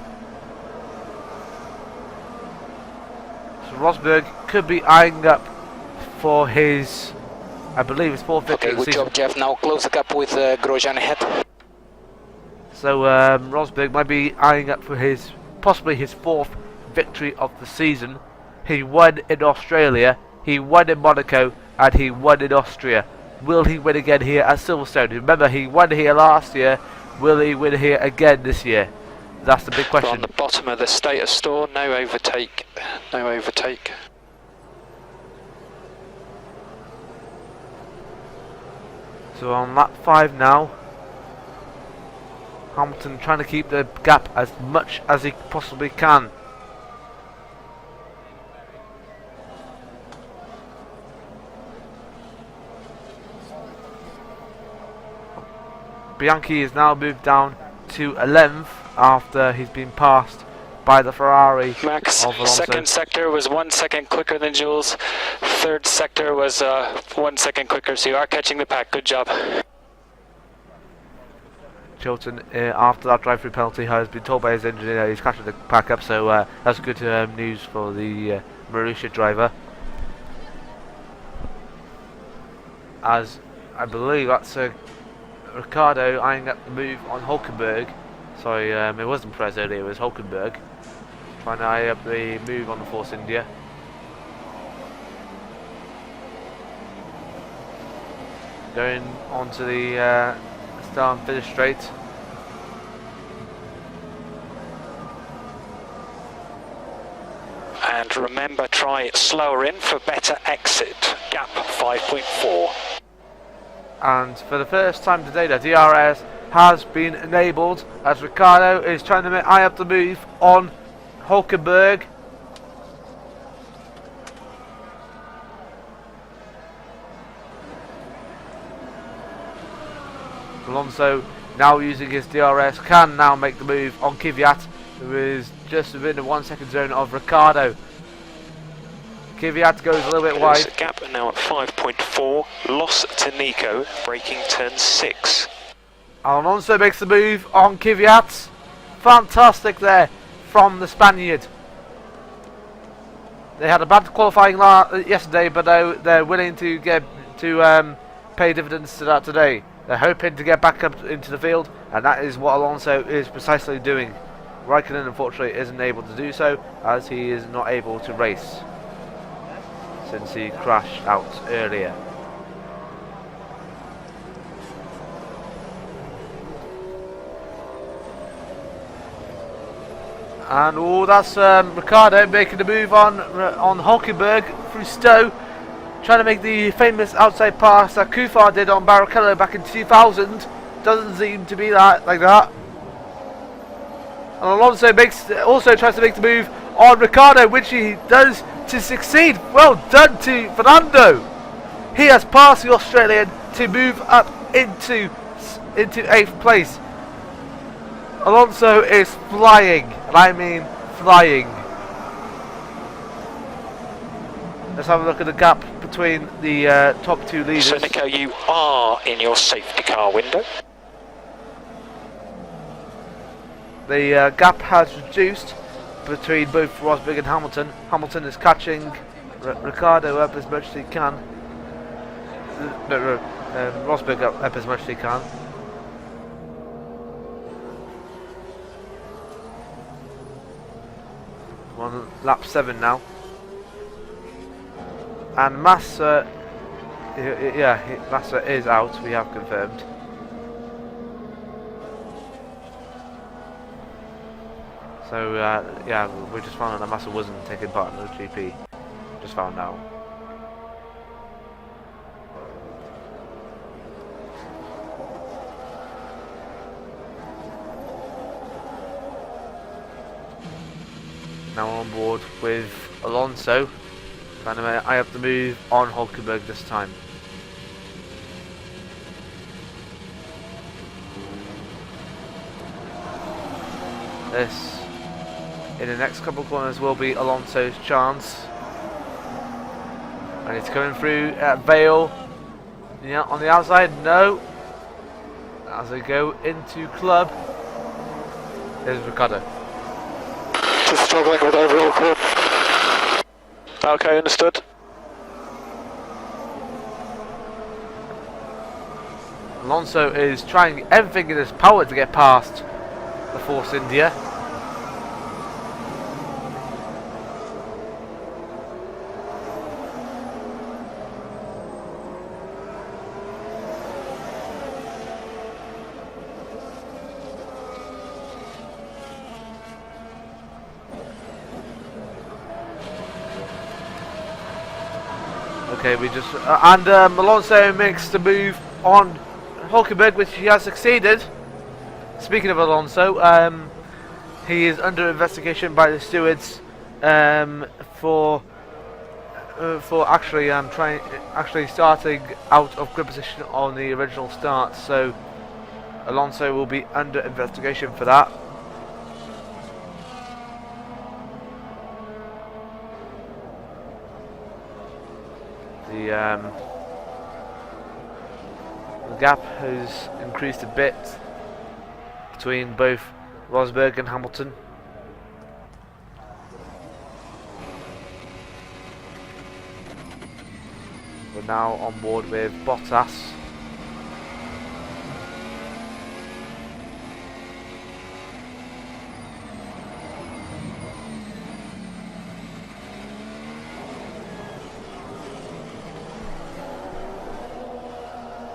Speaker 2: So Rosberg could be eyeing up for his, I believe, his fourth victory.
Speaker 15: Okay, good job, Jeff. Now close the gap with Grosjean ahead.
Speaker 2: So Rosberg might be eyeing up for possibly his fourth victory of the season. He won in Australia, he won in Monaco, and he won in Austria. Will he win again here at Silverstone? Remember, he won here last year. Will he win here again this year? That's the big question.
Speaker 11: We're on the bottom of the status store, no overtake, no overtake.
Speaker 2: So on lap 5 now, Hamilton trying to keep the gap as much as he possibly can. Bianchi is now moved down to 11th after he's been passed by the Ferrari.
Speaker 8: Max,
Speaker 2: of Alonso.
Speaker 8: second sector was 1 second quicker than Jules. Third sector was 1 second quicker, so you are catching the pack. Good job.
Speaker 2: Chilton, after that drive-through penalty, has been told by his engineer he's catching the pack up, so that's good news for the Marussia driver. As I believe that's Ricciardo eyeing up the move on Hulkenberg. Sorry, it wasn't Perez earlier, it was Hulkenberg. Trying to eye up the move on the Force India. Going on to the start and finish straight.
Speaker 11: And remember, try slower in for better exit. Gap 5.4.
Speaker 2: And for the first time today, the DRS has been enabled as Ricciardo is trying to eye up the move on Hulkenberg. Alonso, now using his DRS, can now make the move on Kvyat, who is just within the 1 second zone of Ricciardo. Kvyat goes a little bit wide.
Speaker 11: The gap now at 5.4. Loss to Nico, braking turn 6.
Speaker 2: Alonso makes the move on Kvyat. Fantastic there from the Spaniard. They had a bad qualifying yesterday, but they're willing to pay dividends to that today. They're hoping to get back up into the field, and that is what Alonso is precisely doing. Raikkonen unfortunately isn't able to do so, as he is not able to race since he crashed out earlier. And that's Ricciardo making the move on Hulkenberg through Stowe. trying to make the famous outside pass that Kufar did on Barrichello back in 2000. Doesn't seem to be that like that. And Alonso also tries to make the move on Ricciardo, which he does to succeed. Well done to Fernando. He has passed the Australian to move up into 8th place. Alonso is flying, and I mean flying. Let's have a look at the gap between the top 2 leaders.
Speaker 11: So Nico, you are in your safety car window.
Speaker 2: The gap has reduced between both Rosberg and Hamilton. Hamilton is catching Ricciardo up as much as he can. Rosberg up as much as he can. On lap 7 now. And Massa, Massa is out, we have confirmed. So, yeah, we just found out that Massa wasn't taking part in the GP. Just found out. Now on board with Alonso. Trying to eye up the move on Hulkenberg this time. This, in the next couple of corners, will be Alonso's chance. And he's coming through at Vale. Yeah, on the outside, no. As they go into club, there's Ricciardo.
Speaker 13: Just struggling with overall grip.
Speaker 14: Okay, understood.
Speaker 2: Alonso is trying everything in his power to get past the Force India. Okay, we just Alonso makes the move on Hulkenberg, which he has succeeded. Speaking of Alonso, he is under investigation by the stewards for actually starting out of grid position on the original start. So Alonso will be under investigation for that. The gap has increased a bit between both Rosberg and Hamilton. We're now on board with Bottas.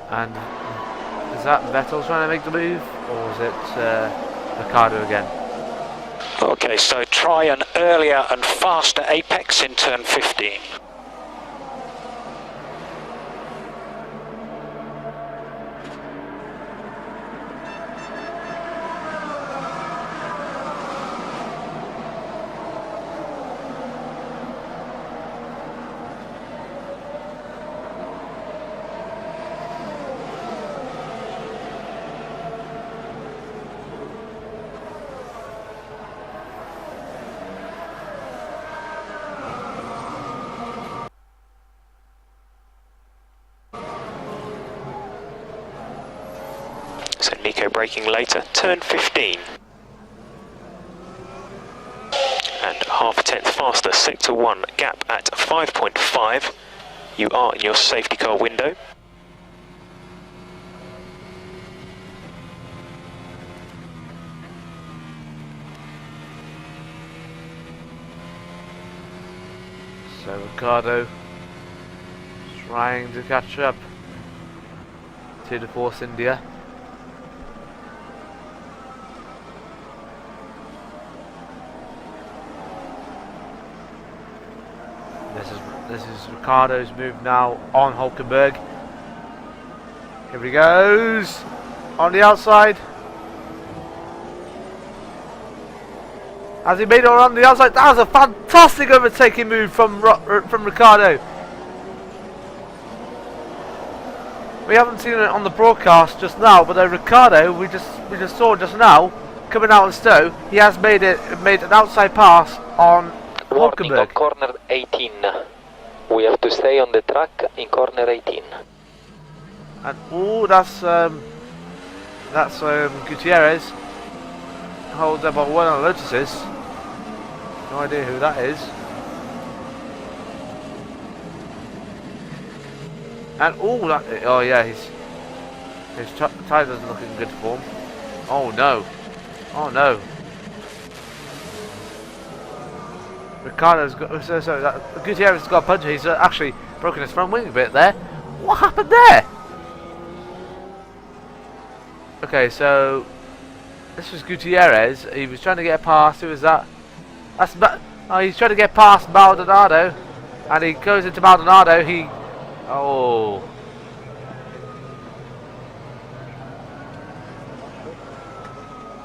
Speaker 2: And is that Vettel trying to make the move, or is it Ricciardo again?
Speaker 11: Okay, so try an earlier and faster apex in turn 15. So Nico braking later, turn 15. And half a tenth faster, sector 1, gap at 5.5. You are in your safety car window.
Speaker 2: So Ricciardo trying to catch up to the Force India. This is Ricciardo's move now on Hulkenberg. Here he goes on the outside. Has he made it around the outside? That was a fantastic overtaking move from Ricciardo. We haven't seen it on the broadcast just now, but Ricciardo, we just saw just now coming out of Stowe. He has made an outside pass on Hulkenberg.
Speaker 4: On corner 18. We have to stay on the track in corner 18.
Speaker 2: And that's Gutierrez. Holds up on one of the Lotuses. No idea who that is. And oh yeah, his tyre doesn't look in good form. Oh no! Oh no! Ricardo's got Gutierrez has got a puncture. He's actually broken his front wing a bit there. What happened there? Okay, so this was Gutierrez. He was trying to get past. Who was that? He's trying to get past Maldonado, and he goes into Maldonado. Oh.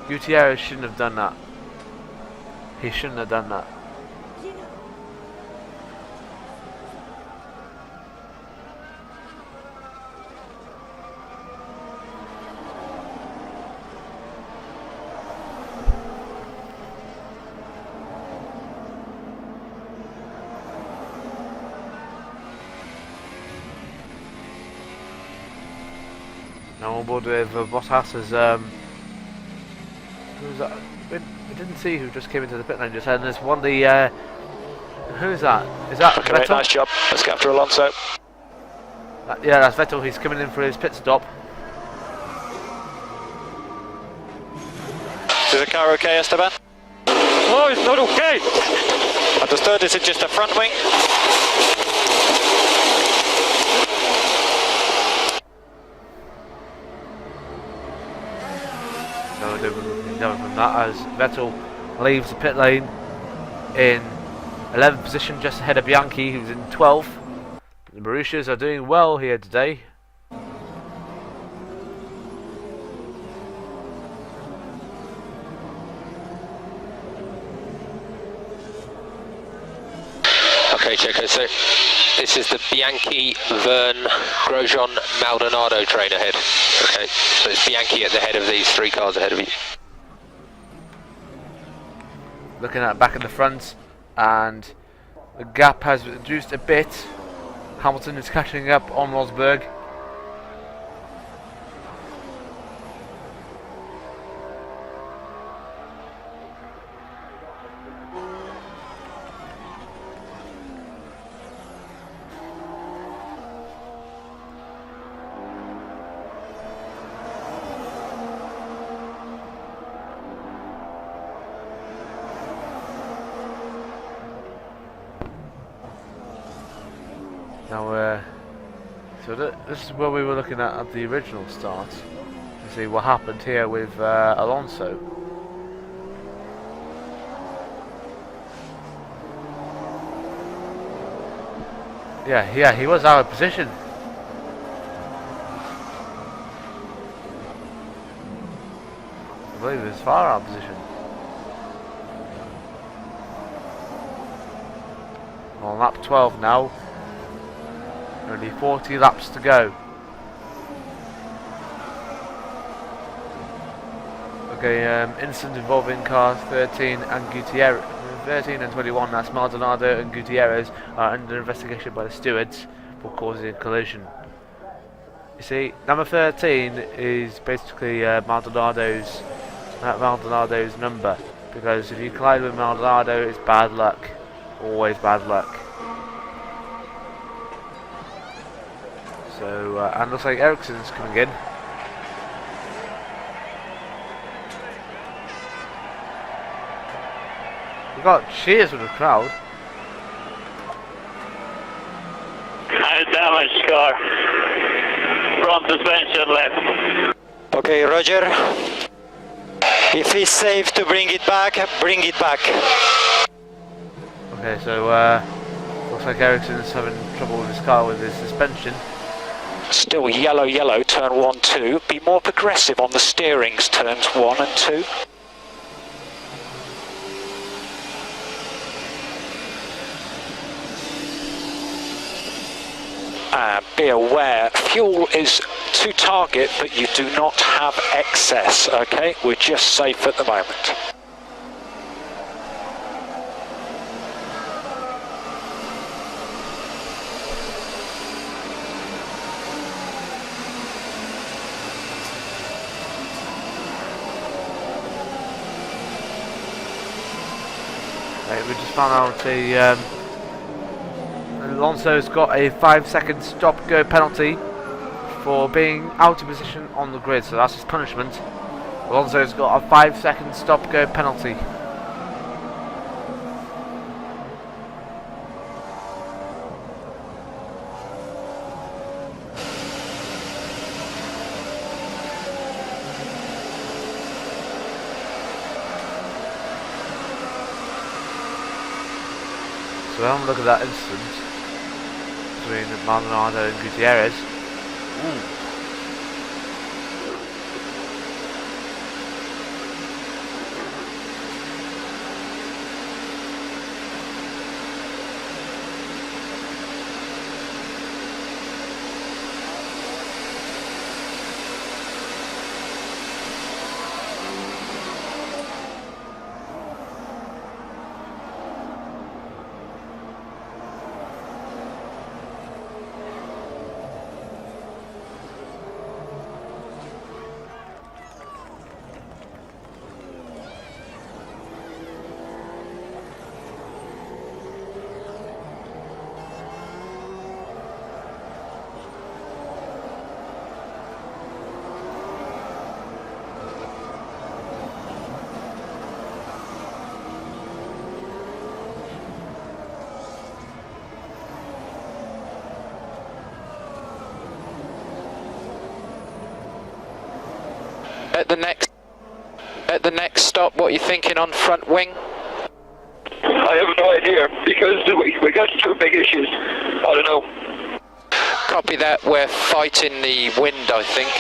Speaker 2: Gutierrez shouldn't have done that. He shouldn't have done that. Now on board with Bottas as who's that? We didn't see who just came into the pit lane just then. There's one the who's that? Is that
Speaker 11: okay,
Speaker 2: Vettel?
Speaker 11: mate, nice job. Let's get after Alonso.
Speaker 2: Yeah, that's Vettel. He's coming in for his pit stop.
Speaker 11: Is the car okay, Esteban?
Speaker 3: Oh, it's not okay.
Speaker 11: Understood. Is it just a front wing?
Speaker 2: No, from that as Vettel leaves the pit lane in 11th position, just ahead of Bianchi, who's in 12th. The Mauritius are doing well here today.
Speaker 4: Okay, Checo, so this is the Bianchi, Verne, Grosjean, Maldonado train ahead. Okay, so it's Bianchi at the head of these three cars ahead of you.
Speaker 2: Looking at back in the front, and the gap has reduced a bit. Hamilton is catching up on Rosberg. Now, so this is where we were looking at the original start to see what happened here with Alonso. Yeah, he was out of position. I believe he was far out of position. On lap 12 now. Only 40 laps to go. Okay, incident involving cars 13 and Gutierrez. 13 and 21, that's Maldonado and Gutierrez, are under investigation by the stewards for causing a collision. You see, number 13 is basically Maldonado's number, because if you collide with Maldonado, it's bad luck. Always bad luck. So, and looks like Ericsson's coming in. We got cheers from the crowd.
Speaker 5: Damaged car. Front suspension left.
Speaker 3: Okay, Roger. If it's safe to bring it back, bring it back.
Speaker 2: Okay, so looks like Ericsson's having trouble with his car with his suspension.
Speaker 16: Still yellow, yellow, turn 1, 2. Be more progressive on the steerings, turns 1 and 2. Be aware, fuel is to target, but you do not have excess, okay? We're just safe at the moment.
Speaker 2: Right, we just found out Alonso's got a 5-second stop-go penalty for being out of position on the grid, so that's his punishment. Alonso's got a 5-second stop-go penalty. So have a look at that incident between Maldonado and Gutierrez. Ooh.
Speaker 16: At the next stop, what are you thinking on front wing?
Speaker 12: I have no idea, because we got two big issues. I don't know.
Speaker 16: Copy that, we're fighting the wind, I think.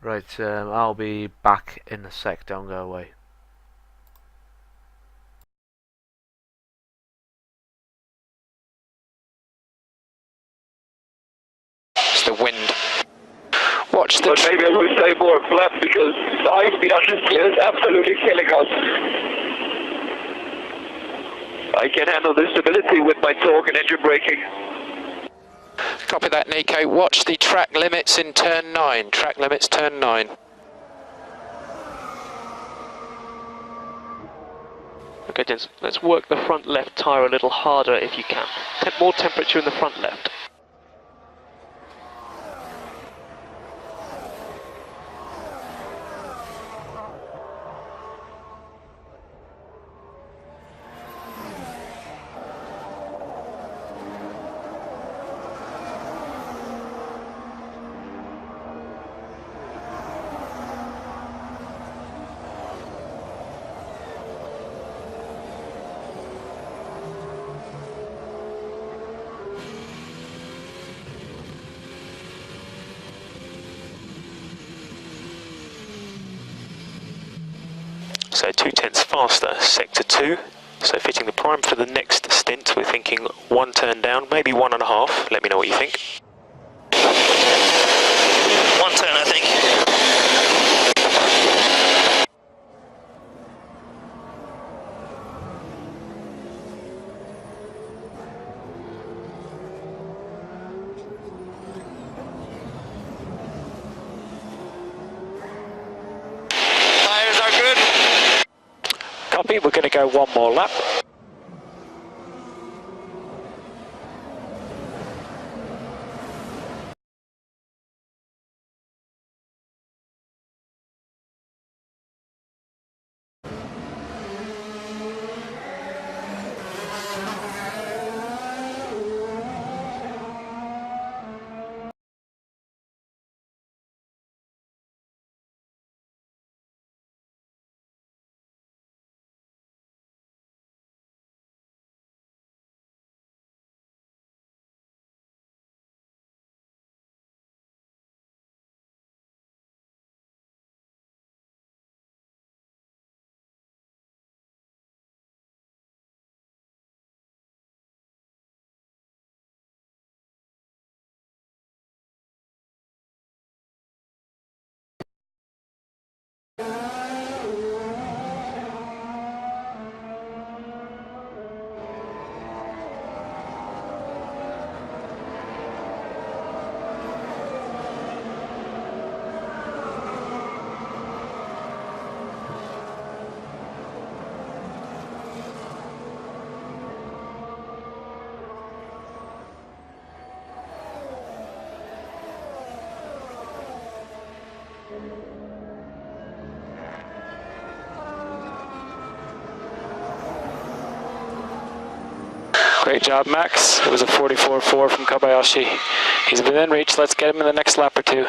Speaker 2: Right, I'll be back in a sec, don't go away.
Speaker 16: It's the wind. Watch the...
Speaker 12: But maybe I will stay more flat, because the high speed on this gear is absolutely killing us. I can handle the stability with my torque and engine braking.
Speaker 16: Copy that, Nico. Watch the track limits in turn 9. Track limits turn 9.
Speaker 17: Okay, gents, let's work the front left tyre a little harder if you can. More temperature in the front left.
Speaker 11: So 0.2 faster, sector 2. So fitting the prime for the next stint, we're thinking 1 turn down, maybe 1.5. Let me know what you think.
Speaker 18: 1 turn, I think. Tires are good.
Speaker 16: Copy, we're going to go one more lap. Great job, Max. It was a 44.4 from Kobayashi. He's within reach. Let's get him in the next lap or two.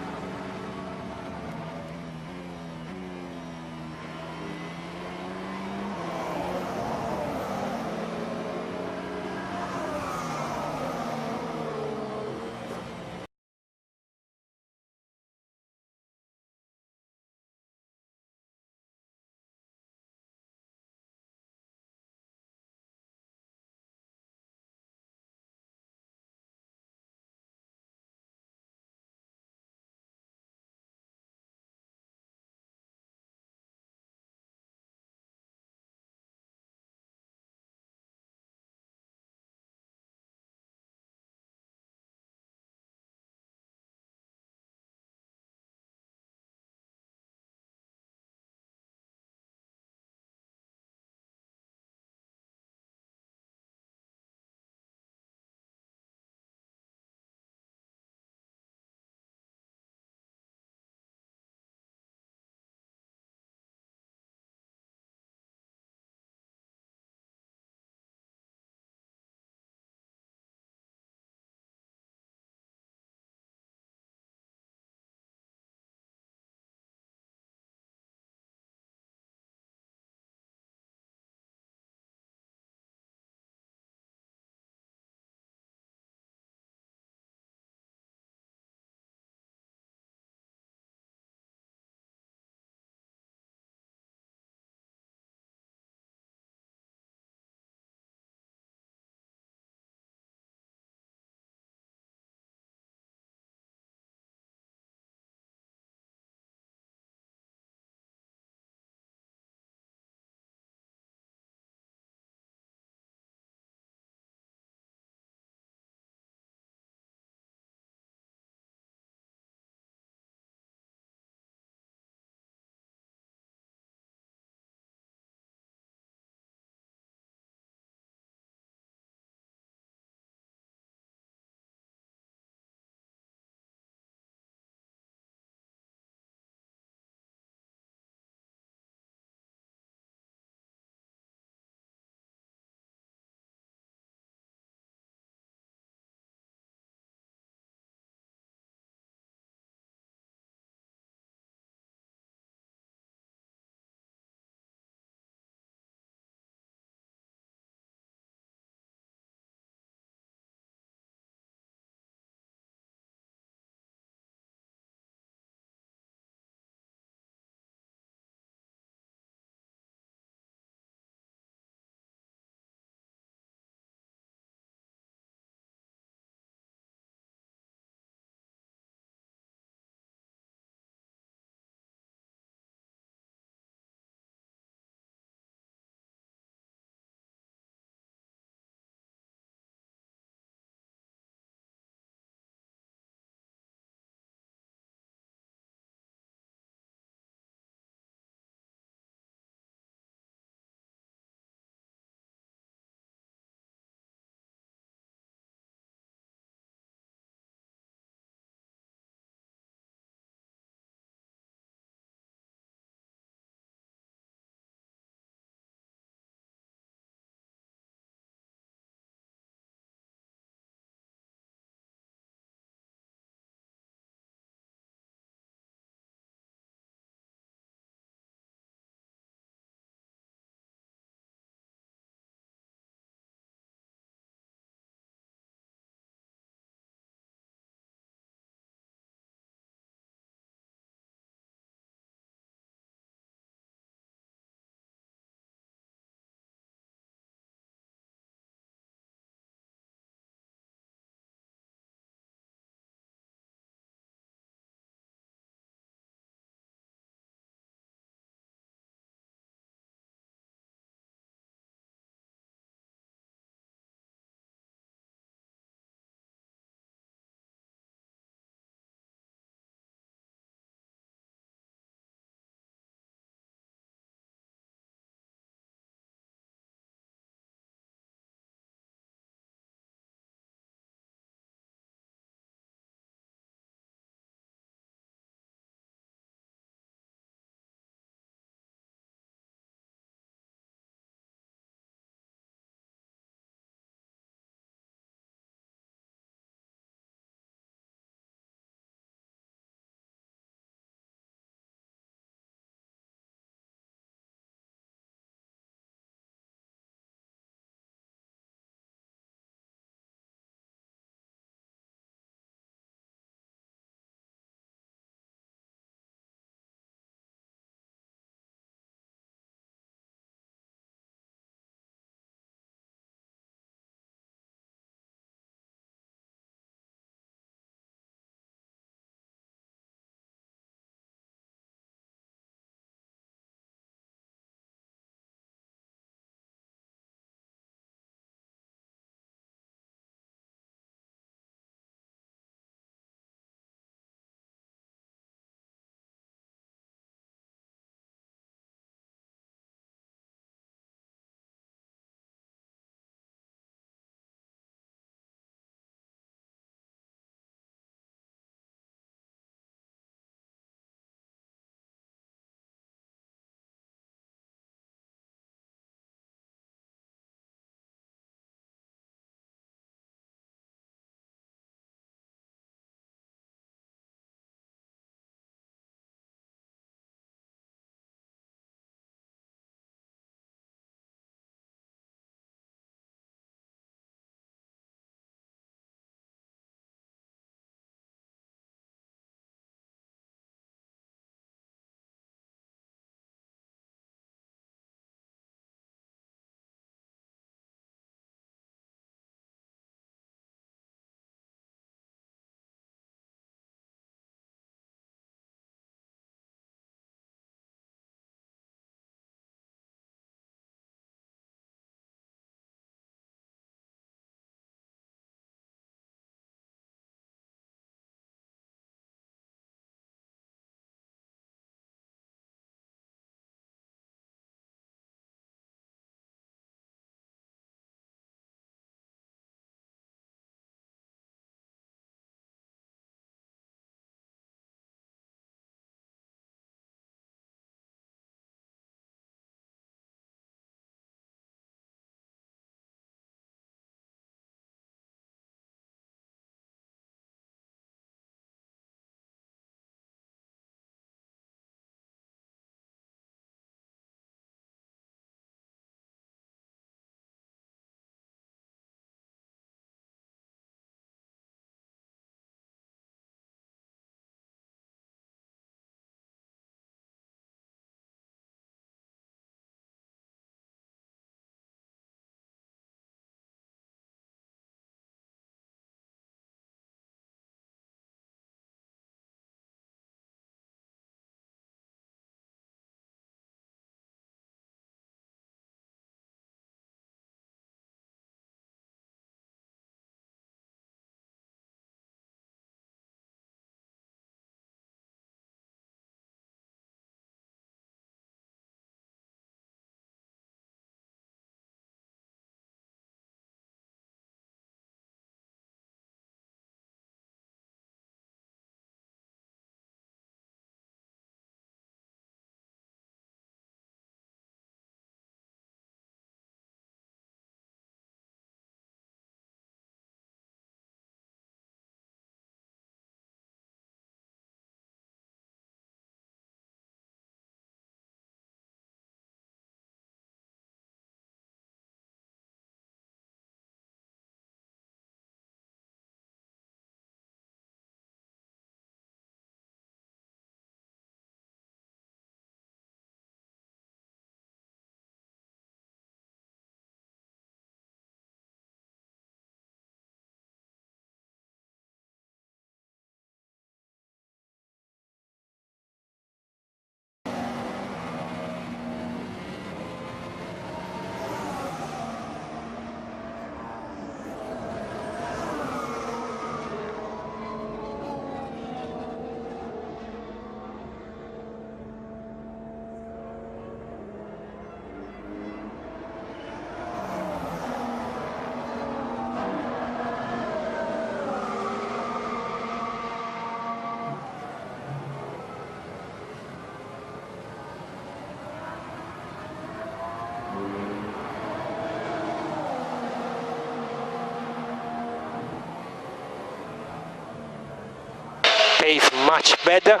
Speaker 8: behave much better.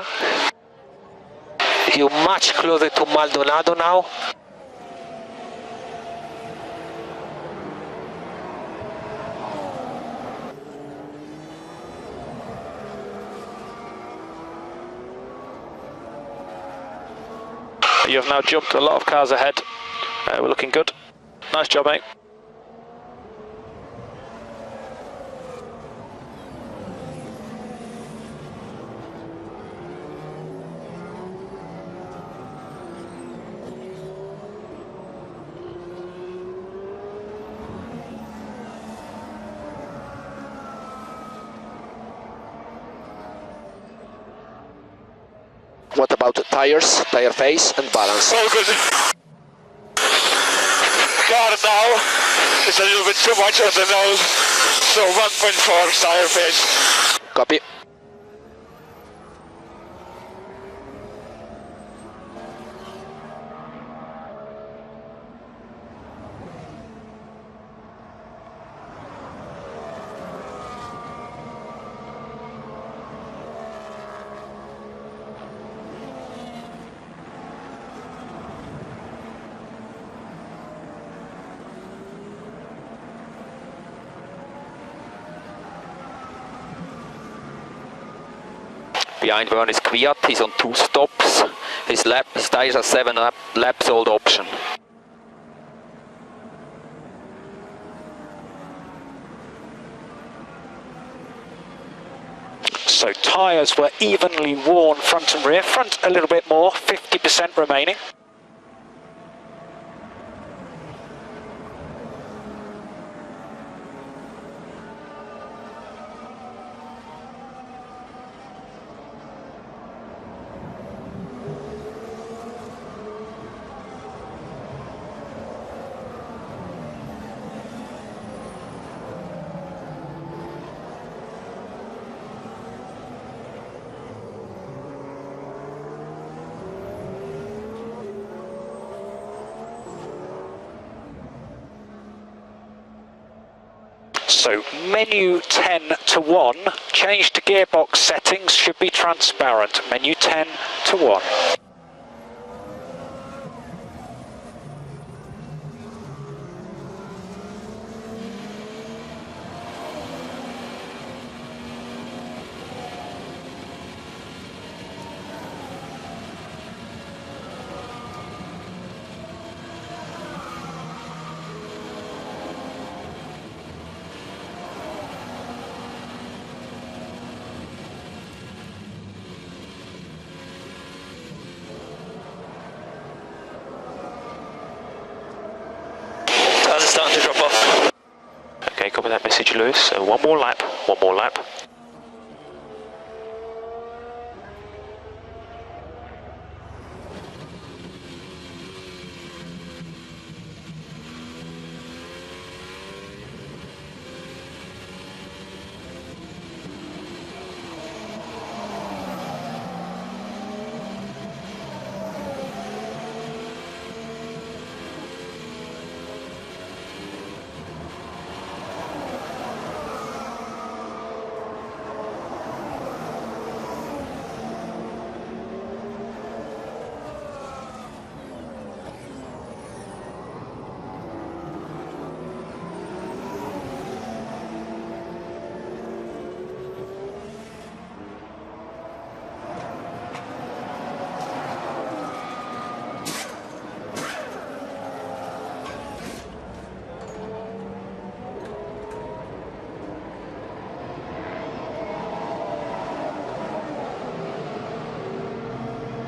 Speaker 8: You're much closer to Maldonado now.
Speaker 16: You have now jumped a lot of cars ahead. We're looking good. Nice job, mate.
Speaker 19: What about the tires, tire phase and balance?
Speaker 18: All good. Car now is a little bit too much on the nose, so 1.4 tire phase.
Speaker 19: Copy.
Speaker 20: Behind Ron is Kwiat, he's on 2 stops. His tires are 7 laps old option.
Speaker 16: So tyres were evenly worn front and rear. Front a little bit more, 50% remaining. So menu 10 to 1, change to gearbox settings, should be transparent. Menu 10 to 1.
Speaker 18: Starting to drop off.
Speaker 16: Okay, copy that message, Lewis. So one more lap, one more lap.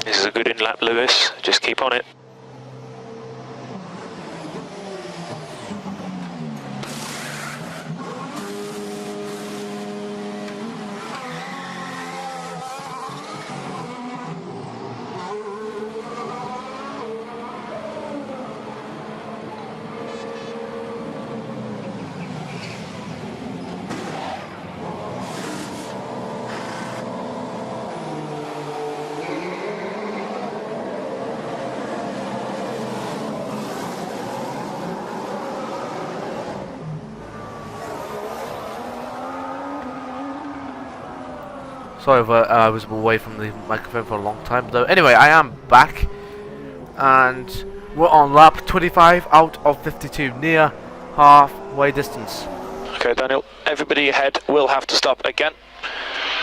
Speaker 16: This is a good in-lap, Lewis. Just keep on it.
Speaker 2: Sorry if I was away from the microphone for a long time, though. Anyway, I am back, and we're on lap 25 out of 52, near halfway distance.
Speaker 11: Okay, Daniel, everybody ahead will have to stop again.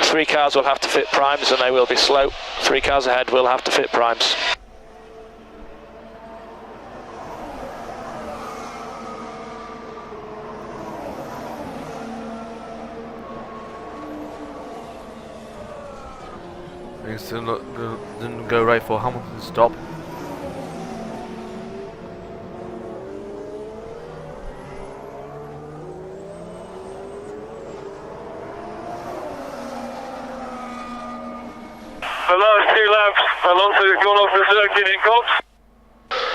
Speaker 11: 3 cars will have to fit primes and they will be slow. 3 cars ahead will have to fit primes.
Speaker 2: Things didn't go right for Hamilton's stop.
Speaker 6: The last 2 laps, Alonso has gone off the circuit in Cox.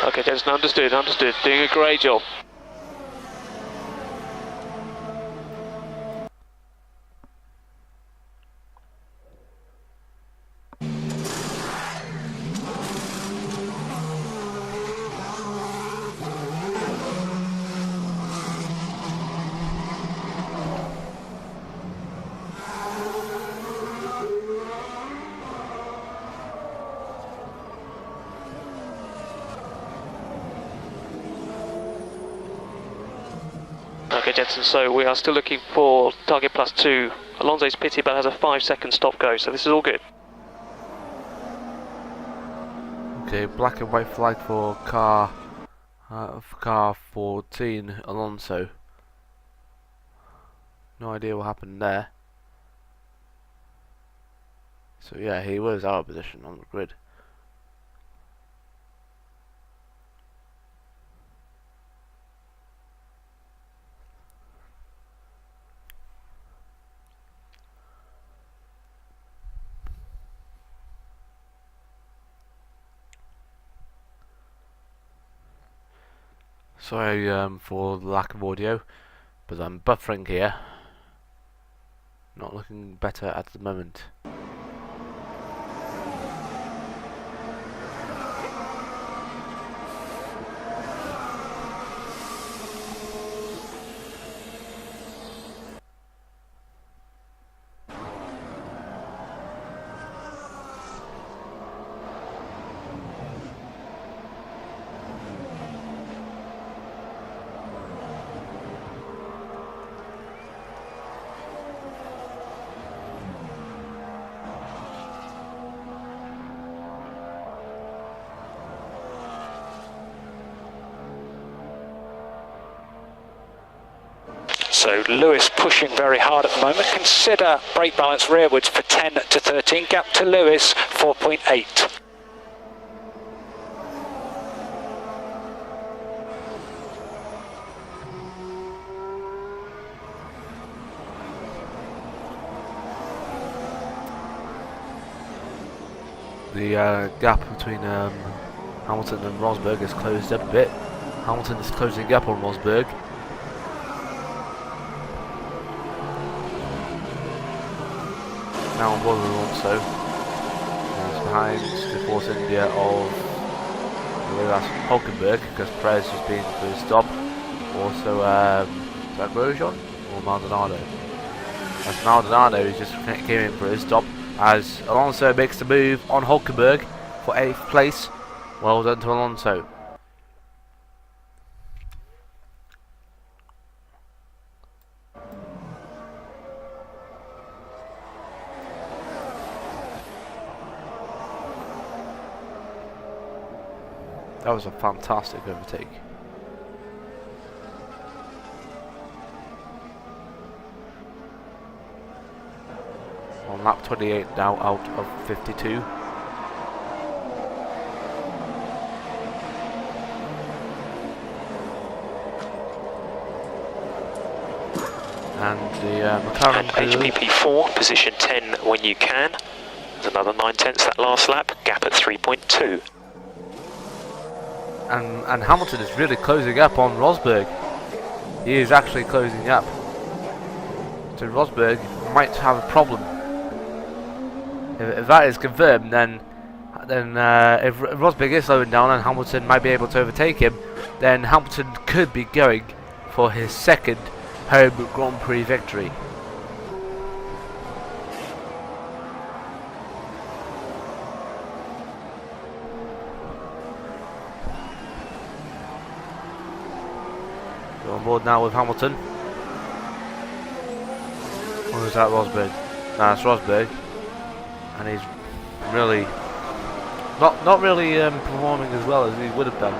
Speaker 17: Okay, Jensen, understood. Doing a great job. Okay, Jensen, so we are still looking for target +2. Alonso's pitted but has a 5-second stop go, so this is all good.
Speaker 2: Okay, black and white flag for car 14, Alonso. No idea what happened there. So yeah, he was out of position on the grid. Sorry for the lack of audio, but I'm buffering here. Not looking better at the moment.
Speaker 16: So Lewis pushing very hard at the moment. Consider brake balance rearwards for 10 to 13. Gap to Lewis, 4.8.
Speaker 2: The gap between Hamilton and Rosberg has closed up a bit. Hamilton is closing up on Rosberg. Now on board also is behind the Force India of Hulkenberg, because Prez has been for his stop. Also, is that Grosjean or Maldonado? That's Maldonado who just came in for his stop, as Alonso makes the move on Hulkenberg for 8th place. Well done to Alonso. That was a fantastic overtake. On lap 28 now out of 52. And the McLaren
Speaker 11: HPP4, position 10 when you can. There's another 9/10 that last lap, gap at 3.2.
Speaker 2: And Hamilton is really closing up on Rosberg. He is actually closing up. So Rosberg might have a problem. If that is confirmed, then if Rosberg is slowing down and Hamilton might be able to overtake him, then Hamilton could be going for his 2nd home Grand Prix victory. We're on board now with Hamilton. Or is that Rosberg? Nah, it's Rosberg. And he's really not really performing as well as he would have done.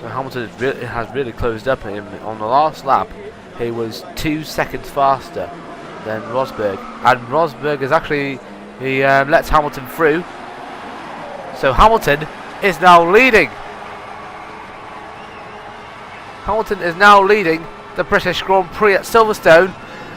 Speaker 2: So Hamilton has really closed up on him. On the last lap, he was 2 seconds faster than Rosberg, and Rosberg is actually he lets Hamilton through. So Hamilton is now leading. Hamilton is now leading the British Grand Prix at Silverstone,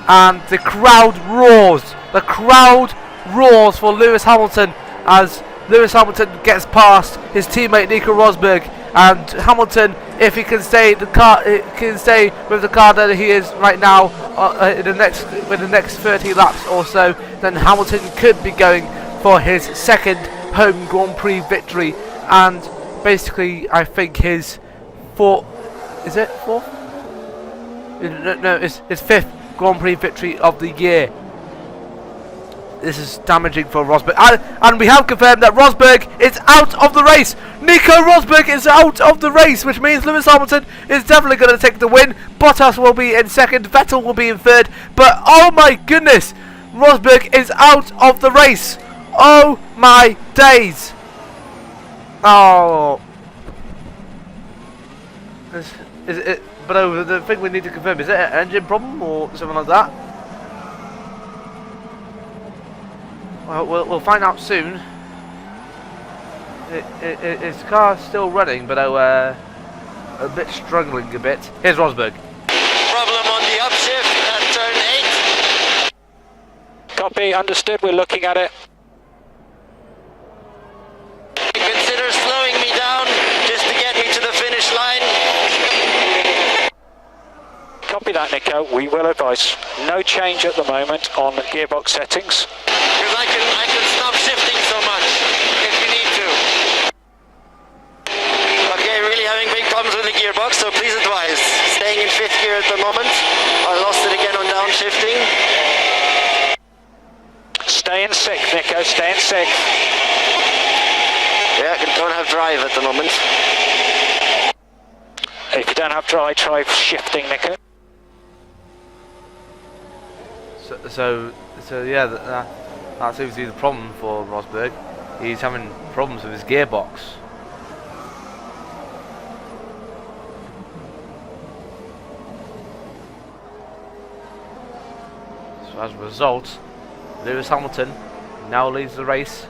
Speaker 2: and the crowd roars. The crowd roars for Lewis Hamilton as Lewis Hamilton gets past his teammate Nico Rosberg. And Hamilton, if he can stay with the car that he is right now in the next 30 laps or so, then Hamilton could be going for his second home Grand Prix victory, and basically I think his fourth? No, it's his fifth Grand Prix victory of the year. This is damaging for Rosberg, and we have confirmed that Rosberg is out of the race. Nico Rosberg is out of the race, which means Lewis Hamilton is definitely going to take the win. Bottas will be in second, Vettel will be in third, but oh my goodness, Rosberg is out of the race. Oh my days. Oh. Is it? But the thing we need to confirm, is it an engine problem or something like that? Well, we'll find out soon. His car's still running, but a bit struggling a bit. Here's Rosberg.
Speaker 21: Problem on the upshift at turn 8.
Speaker 16: Copy, understood, we're looking at it.
Speaker 21: Consider slowing me down just to get me to the finish line.
Speaker 16: Copy that, Nico. We will advise. No change at the moment on the gearbox settings.
Speaker 21: Because I can stop shifting so much if you need to. Okay, really having big problems with the gearbox, so please advise. Staying in 5th gear at the moment. I lost it again on downshifting.
Speaker 16: Stay in 6th, Nico. Stay in 6th.
Speaker 21: Yeah, I don't have drive at the moment.
Speaker 16: If you don't have drive, try shifting, Nico.
Speaker 2: So yeah, that seems to be the problem for Rosberg. He's having problems with his gearbox. So as a result, Lewis Hamilton now leads the race.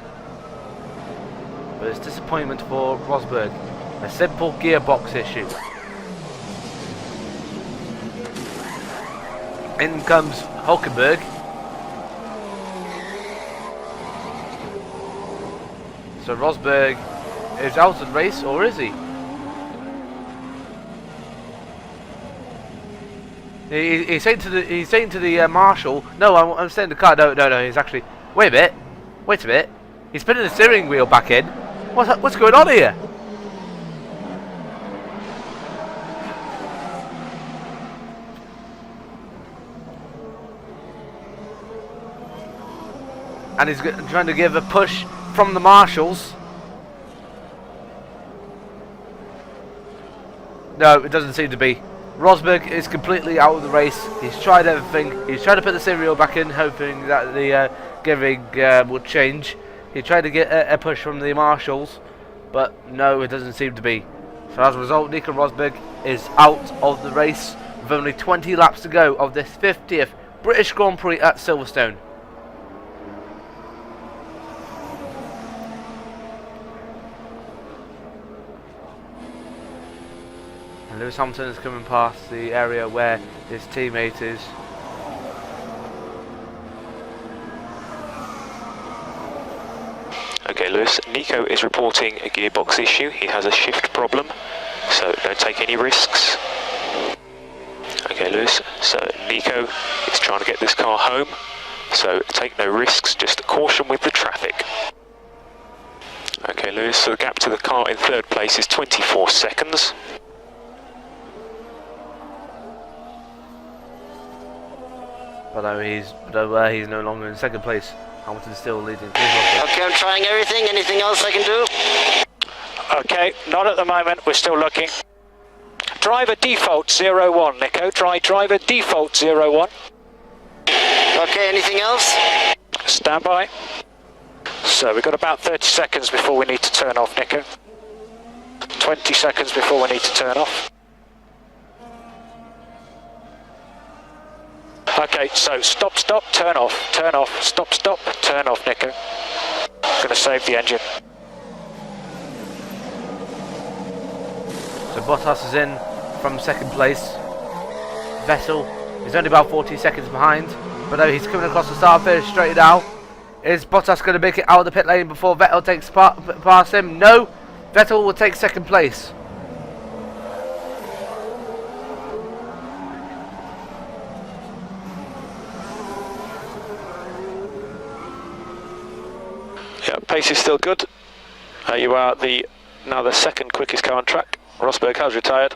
Speaker 2: But it's disappointment for Rosberg. A simple gearbox issue. In comes Hulkenberg. So Rosberg is out of the race, or is he? He's saying to the marshal, no, I'm staying in the car. No, he's actually. Wait a bit. He's putting the steering wheel back in. What's going on here? And he's trying to give a push from the marshals. No, it doesn't seem to be. Rosberg is completely out of the race. He's tried everything. He's tried to put the steering wheel back in, hoping that the gearing would change. He tried to get a push from the marshals, but no, it doesn't seem to be. So as a result, Nico Rosberg is out of the race with only 20 laps to go of this 50th British Grand Prix at Silverstone. And Lewis Hamilton is coming past the area where his teammate is.
Speaker 11: Okay, Lewis, Nico is reporting a gearbox issue. He has a shift problem, so don't take any risks. Okay, Lewis, so Nico is trying to get this car home, so take no risks, just caution with the traffic. Okay, Lewis, so the gap to the car in 3rd place is 24 seconds.
Speaker 2: Although he's no longer in second place. Hamilton's still leading.
Speaker 21: Okay, I'm trying everything. Anything else I can do?
Speaker 16: Okay, not at the moment. We're still looking. Driver default 01, Nico. Try driver default 01.
Speaker 21: Okay, anything else?
Speaker 16: Stand by. So we've got about 30 seconds before we need to turn off, Nico. 20 seconds before we need to turn off. Okay, so stop, turn off, stop, turn off, Nico. Gonna save the engine.
Speaker 2: So Bottas is in from second place. Vettel is only about 40 seconds behind, but though he's coming across the start finish straight now. Is Bottas going to make it out of the pit lane before Vettel takes past him? No, Vettel will take second place.
Speaker 11: Yeah, pace is still good. You are now the second quickest car on track. Rosberg has retired.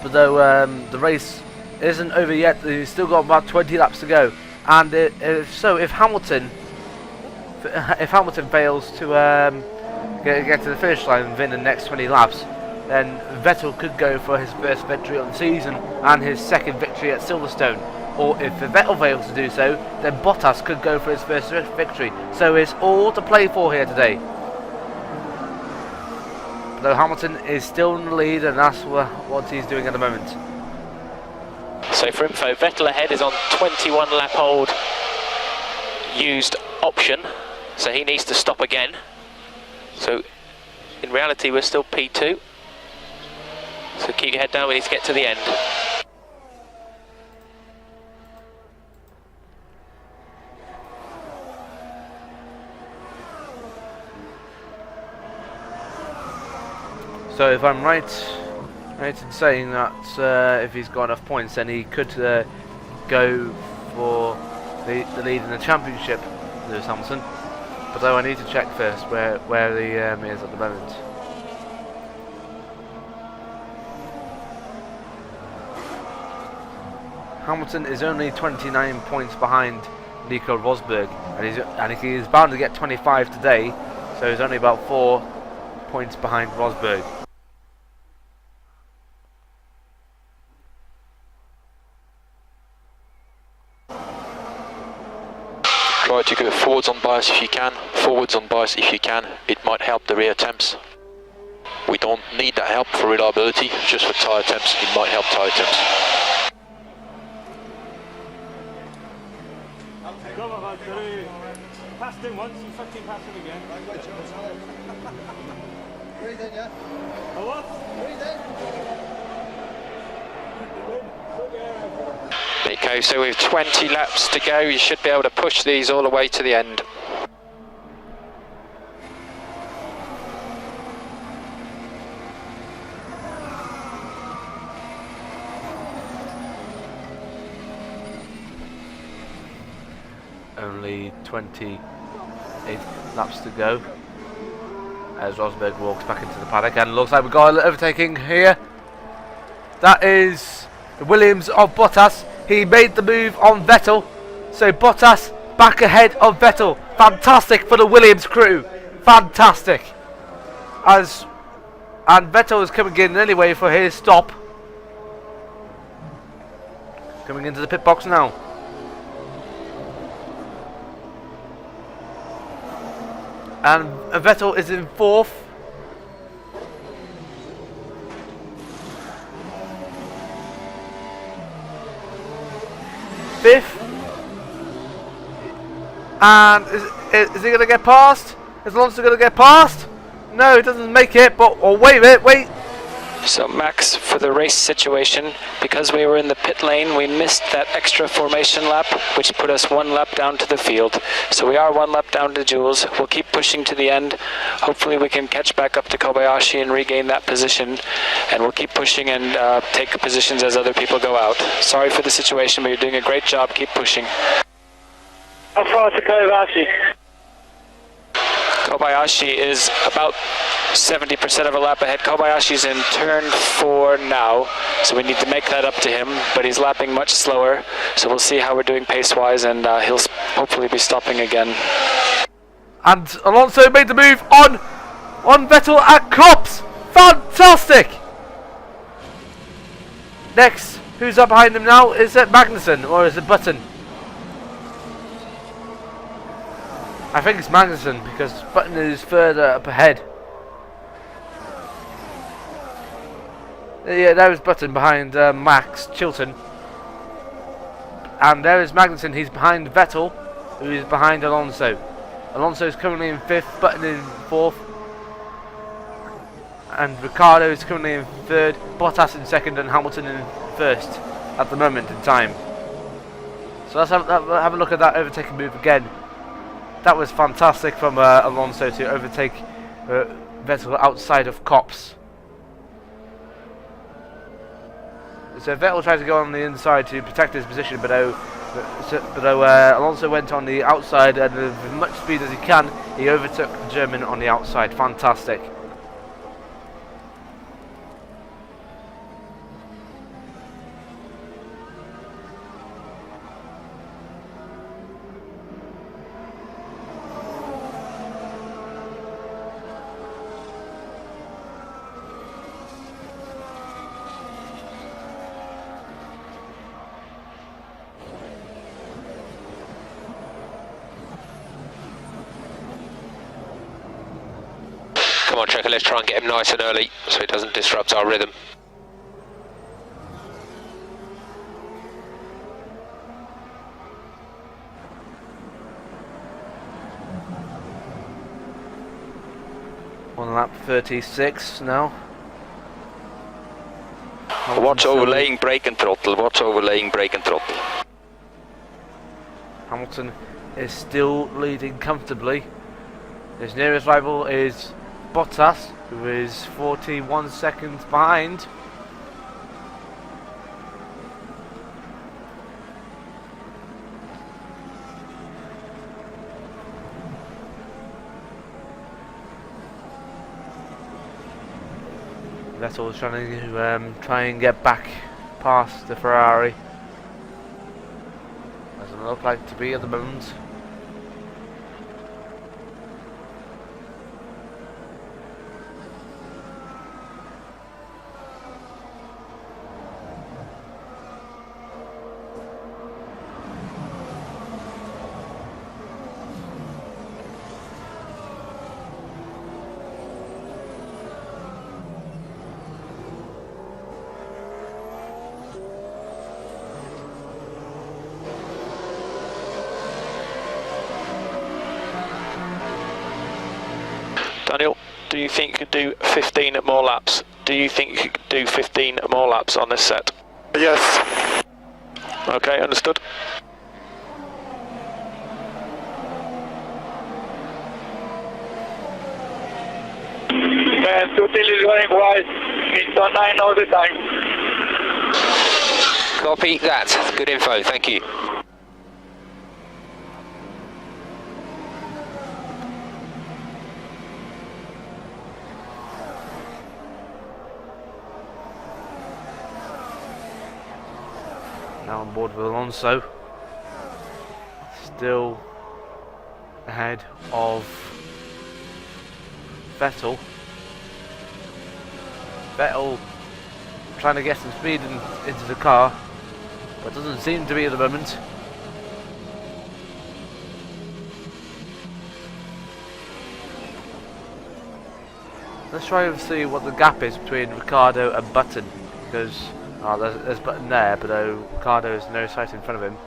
Speaker 2: But though the race isn't over yet, he's still got about 20 laps to go. And if Hamilton fails to get to the finish line within the next 20 laps, then Vettel could go for his first victory on the season and his second victory at Silverstone. Or if Vettel fails to do so, then Bottas could go for his first victory. So it's all to play for here today. Though Hamilton is still in the lead, and that's what he's doing at the moment.
Speaker 17: So for info, Vettel ahead is on 21 lap hold used option, so he needs to stop again. So in reality we're still P2, so keep your head down, we need to get to the end.
Speaker 2: So if I'm right in saying that if he's got enough points, then he could go for the lead in the championship, Lewis Hamilton. But though I need to check first where he is at the moment. Hamilton is only 29 points behind Nico Rosberg, and he is bound to get 25 today, so he's only about 4 points behind Rosberg.
Speaker 11: Try to go forwards on bias if you can, forwards on bias if you can. It might help the rear temps. We don't need that help for reliability, just for tyre temps. It might help tyre temps.
Speaker 10: Go about passed him once, you fucking passed him again.
Speaker 9: Breathe in, yeah?
Speaker 10: A what?
Speaker 9: Breathe in.
Speaker 16: Okay, so with 20 laps to go, you should be able to push these all the way to the end.
Speaker 2: Only 28 laps to go as Rosberg walks back into the paddock, and looks like we've got an overtaking here. That is the Williams of Bottas. He made the move on Vettel, so Bottas back ahead of Vettel. Fantastic for the Williams crew, fantastic. And Vettel is coming in anyway for his stop. Coming into the pit box now. And Vettel is in 4th. Fifth. And is he going to get past? Is Alonso going to get past? No, he doesn't make it, but oh, wait a minute, wait.
Speaker 16: So Max, for the race situation, because we were in the pit lane, we missed that extra formation lap, which put us 1 lap down to the field. So we are 1 lap down to Jules. We'll keep pushing to the end. Hopefully we can catch back up to Kobayashi and regain that position. And we'll keep pushing and take positions as other people go out. Sorry for the situation, but you're doing a great job. Keep pushing.
Speaker 12: How far to Kobayashi?
Speaker 16: Kobayashi is about 70% of a lap ahead. Kobayashi's in turn 4 now, so we need to make that up to him, but he's lapping much slower, so we'll see how we're doing pace-wise, and he'll hopefully be stopping again.
Speaker 2: And Alonso made the move on Vettel at Copse. Fantastic! Next, who's up behind him now? Is it Magnussen or is it Button? I think it's Magnussen because Button is further up ahead. Yeah, there is Button behind Max Chilton. And there is Magnussen, he's behind Vettel, who is behind Alonso. Alonso is currently in 5th, Button in 4th. And Ricciardo is currently in 3rd, Bottas in 2nd and Hamilton in 1st at the moment in time. So let's have a look at that overtaking move again. That was fantastic from Alonso to overtake Vettel outside of Copse. So Vettel tried to go on the inside to protect his position, but Alonso went on the outside and with as much speed as he can, he overtook the German on the outside. Fantastic.
Speaker 4: Come on, Checker, let's try and get him nice and early so it doesn't disrupt our rhythm.
Speaker 2: On lap 36 now.
Speaker 20: Watch overlaying brake and throttle, watch overlaying brake and throttle.
Speaker 2: Hamilton is still leading comfortably. His nearest rival is Bottas, who is 41 seconds behind. Vettel is trying to try and get back past the Ferrari. Doesn't look like to be at the moment.
Speaker 14: Daniel, do you think you could do 15 more laps? Do you think you could do 15 more laps on this set?
Speaker 13: Yes.
Speaker 14: Okay, understood.
Speaker 12: And Sutil is going wide. It's on 9 all the time.
Speaker 4: Copy that. Good info, thank you.
Speaker 2: Now on board with Alonso. Still ahead of Vettel. Vettel trying to get some speed into the car, but doesn't seem to be at the moment. Let's try and see what the gap is between Ricciardo and Button, because there's Button there, but Ricciardo is no sight in front of him.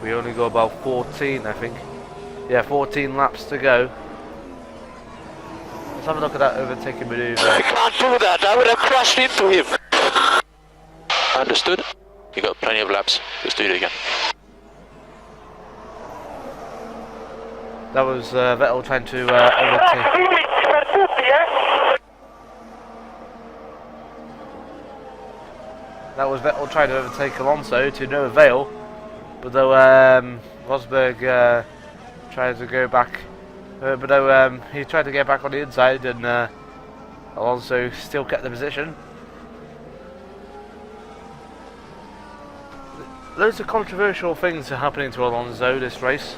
Speaker 2: We only got about 14, I think. Yeah, 14 laps to go. Let's have a look at that overtaking maneuver.
Speaker 14: I can't do that, I would have crashed into him. Understood. You got plenty of laps, let's do it again.
Speaker 2: That was Vettel trying to overtake. That was Vettel trying to overtake Alonso to no avail. But though Rosberg tried to go back, he tried to get back on the inside, and Alonso still kept the position. Loads of controversial things are happening to Alonso this race.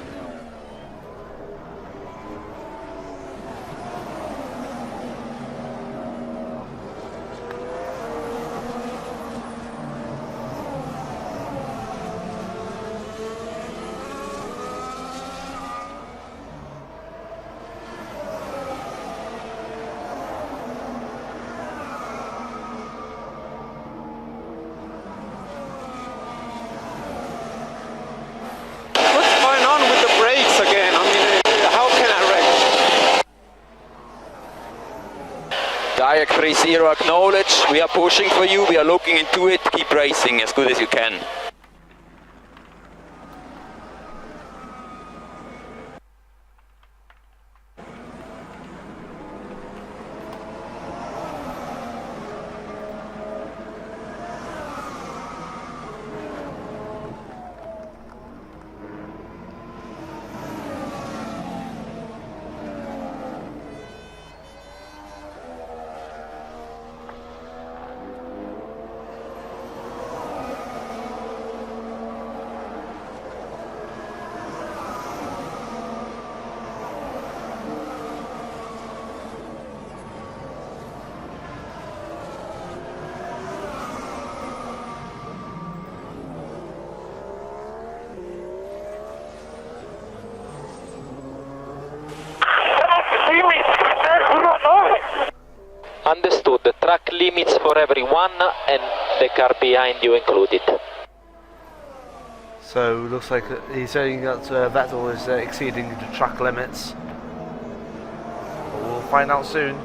Speaker 20: Kayak 3-0 acknowledge, we are pushing for you, we are looking into it, keep racing as good as you can.
Speaker 17: Understood. The track limits for everyone and the car behind you included.
Speaker 2: So looks like he's saying that Vettel is exceeding the track limits. We'll find out soon.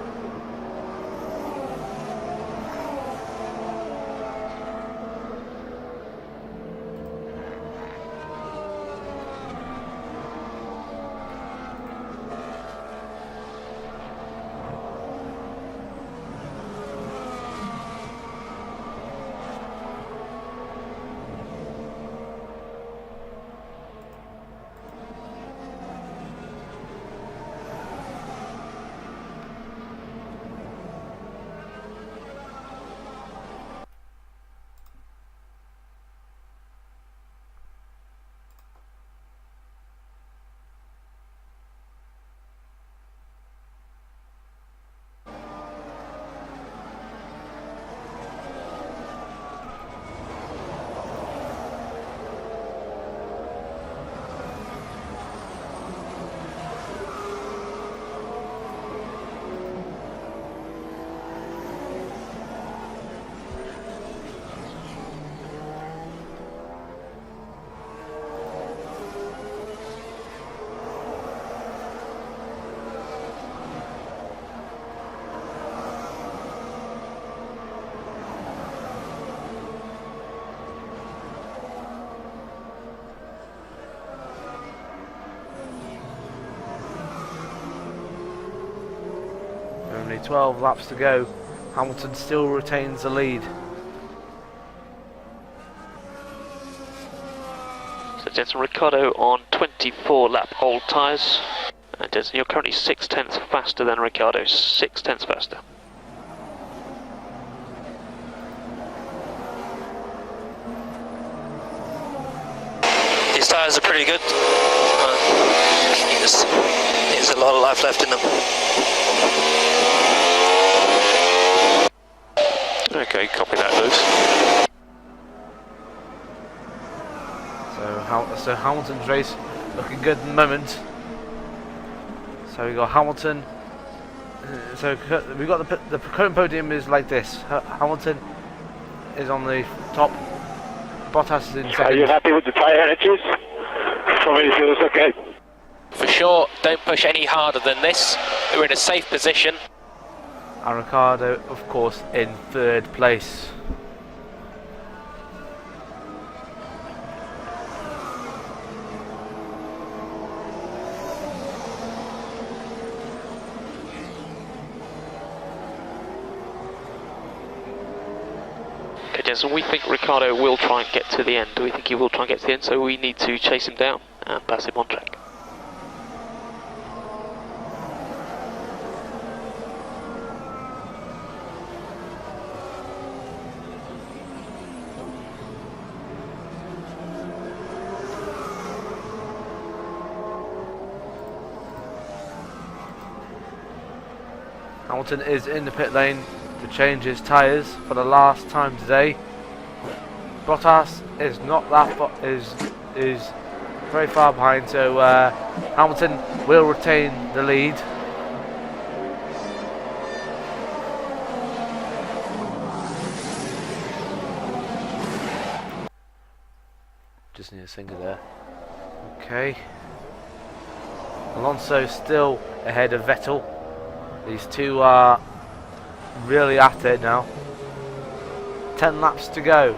Speaker 2: Only 12 laps to go. Hamilton still retains the lead.
Speaker 17: So Jensen Ricciardo on 24 lap old tyres. And Jensen, you're currently 6/10 faster than Ricciardo, 6/10 faster.
Speaker 21: These tyres are pretty good. There's a lot of life left in them.
Speaker 14: Okay, copy that, Lewis.
Speaker 2: So Hamilton's race looking good at the moment. So we got Hamilton. So we got the current podium is like this. Hamilton is on the top. Bottas is in second.
Speaker 12: Are you happy with the tyre energies?
Speaker 18: for me, so it's okay.
Speaker 17: For sure, don't push any harder than this. We're in a safe position.
Speaker 2: And Ricciardo, of course, in third place.
Speaker 1: Okay, Jensen, we think Ricciardo will try and get to the end. We think he will try and get to the end, so we need to chase him down and pass him on track.
Speaker 2: Hamilton is in the pit lane to change his tyres for the last time today. Bottas is not that far, is very far behind, so Hamilton will retain the lead. Just need a singer there. Okay. Alonso still ahead of Vettel. These two are really at it now. 10 laps to go.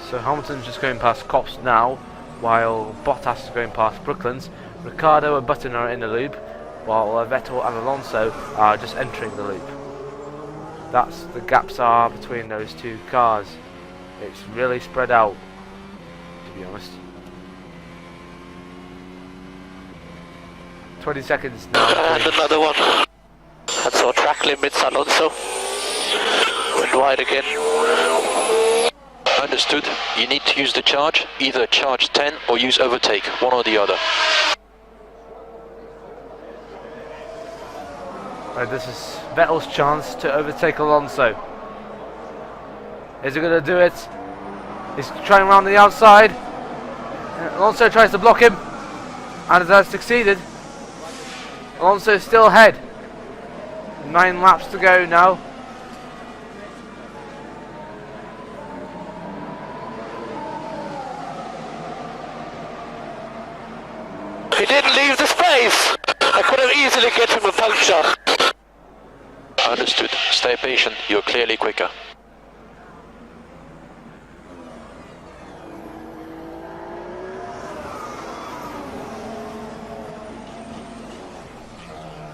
Speaker 2: So Hamilton's just going past Copse now, while Bottas is going past Brooklands. Ricciardo and Button are in the loop, while Vettel and Alonso are just entering the loop. That's the gaps are between those two cars. It's really spread out, to be honest. 20 seconds now.
Speaker 8: And another one. That's our track limits, Alonso. Went wide again.
Speaker 11: Understood. You need to use the charge, either charge 10 or use overtake, one or the other.
Speaker 2: Right, this is Vettel's chance to overtake Alonso. Is he going to do it? He's trying around the outside. Alonso tries to block him, and has succeeded. Alonso is still ahead. 9 laps to go now.
Speaker 8: He didn't leave the space! I could have easily get him a puncture.
Speaker 11: Understood. Stay patient. You're clearly quicker.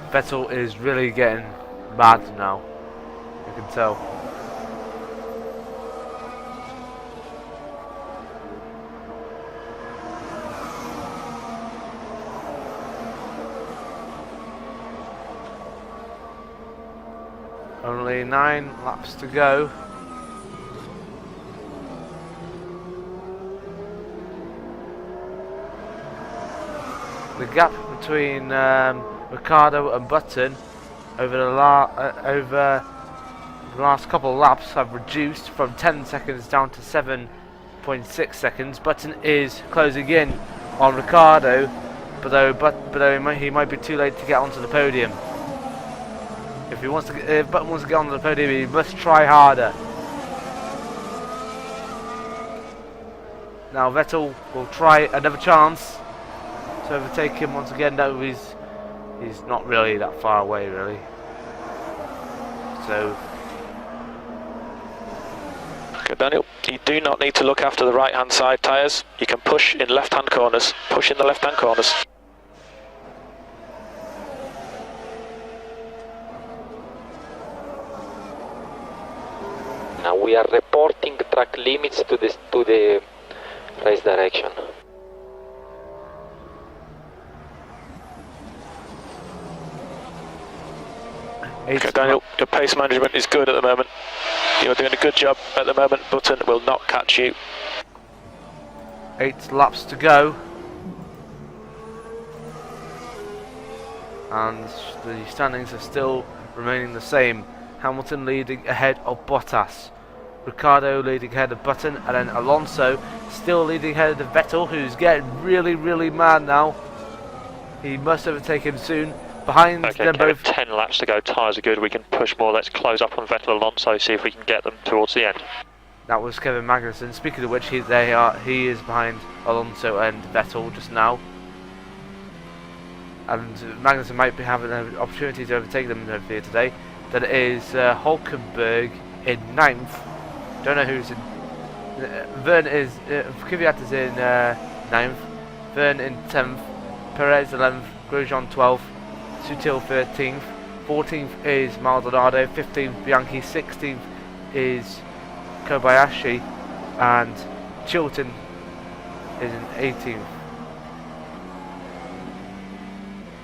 Speaker 2: Vettel is really getting mad now. You can tell. Only 9 laps to go. The gap between Ricciardo and Button over the last couple of laps have reduced from 10 seconds down to 7.6 seconds. Button is closing in on Ricciardo, but he might be too late to get onto the podium. If Button wants to get onto the podium, he must try harder. Now Vettel will try another chance to overtake him once again. No, he's not really that far away, really. So,
Speaker 1: Okay, Daniel, you do not need to look after the right-hand side tyres. You can push in left-hand corners. Push in the left-hand corners.
Speaker 20: Now we are reporting track limits to the race direction.
Speaker 1: Okay, Daniel, your pace management is good at the moment. You're doing a good job at the moment. Button will not catch you.
Speaker 2: 8 laps to go. And the standings are still remaining the same. Hamilton leading ahead of Bottas. Ricciardo leading ahead of Button, and then Alonso still leading ahead of Vettel, who's getting really mad now. He must overtake him soon. Behind them both.
Speaker 7: 10 laps to go, tyres are good, we can push more, let's close up on Vettel Alonso, see if we can get them towards the end.
Speaker 2: That was Kevin Magnussen. Speaking of which, he is behind Alonso and Vettel just now. And Magnussen might be having an opportunity to overtake them here today. That is Hulkenberg in 9th. Don't know who's in. Vern is. Kvyat is in 9th. Vern in 10th. Perez 11th. Grosjean 12th. Sutil 13th. 14th is Maldonado. 15th Bianchi. 16th is Kobayashi. And Chilton is in 18th.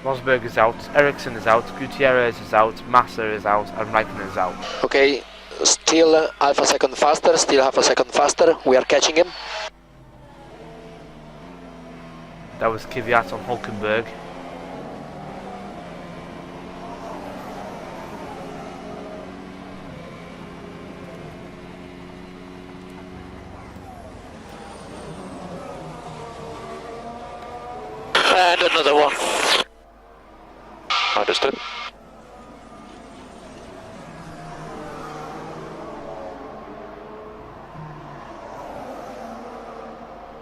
Speaker 2: Rosberg is out, Ericsson is out, Gutierrez is out, Massa is out, and Raikkonen is out.
Speaker 19: Okay, still half a second faster, we are catching him.
Speaker 2: That was Kvyat on Hulkenberg.
Speaker 8: And another one.
Speaker 7: Understood.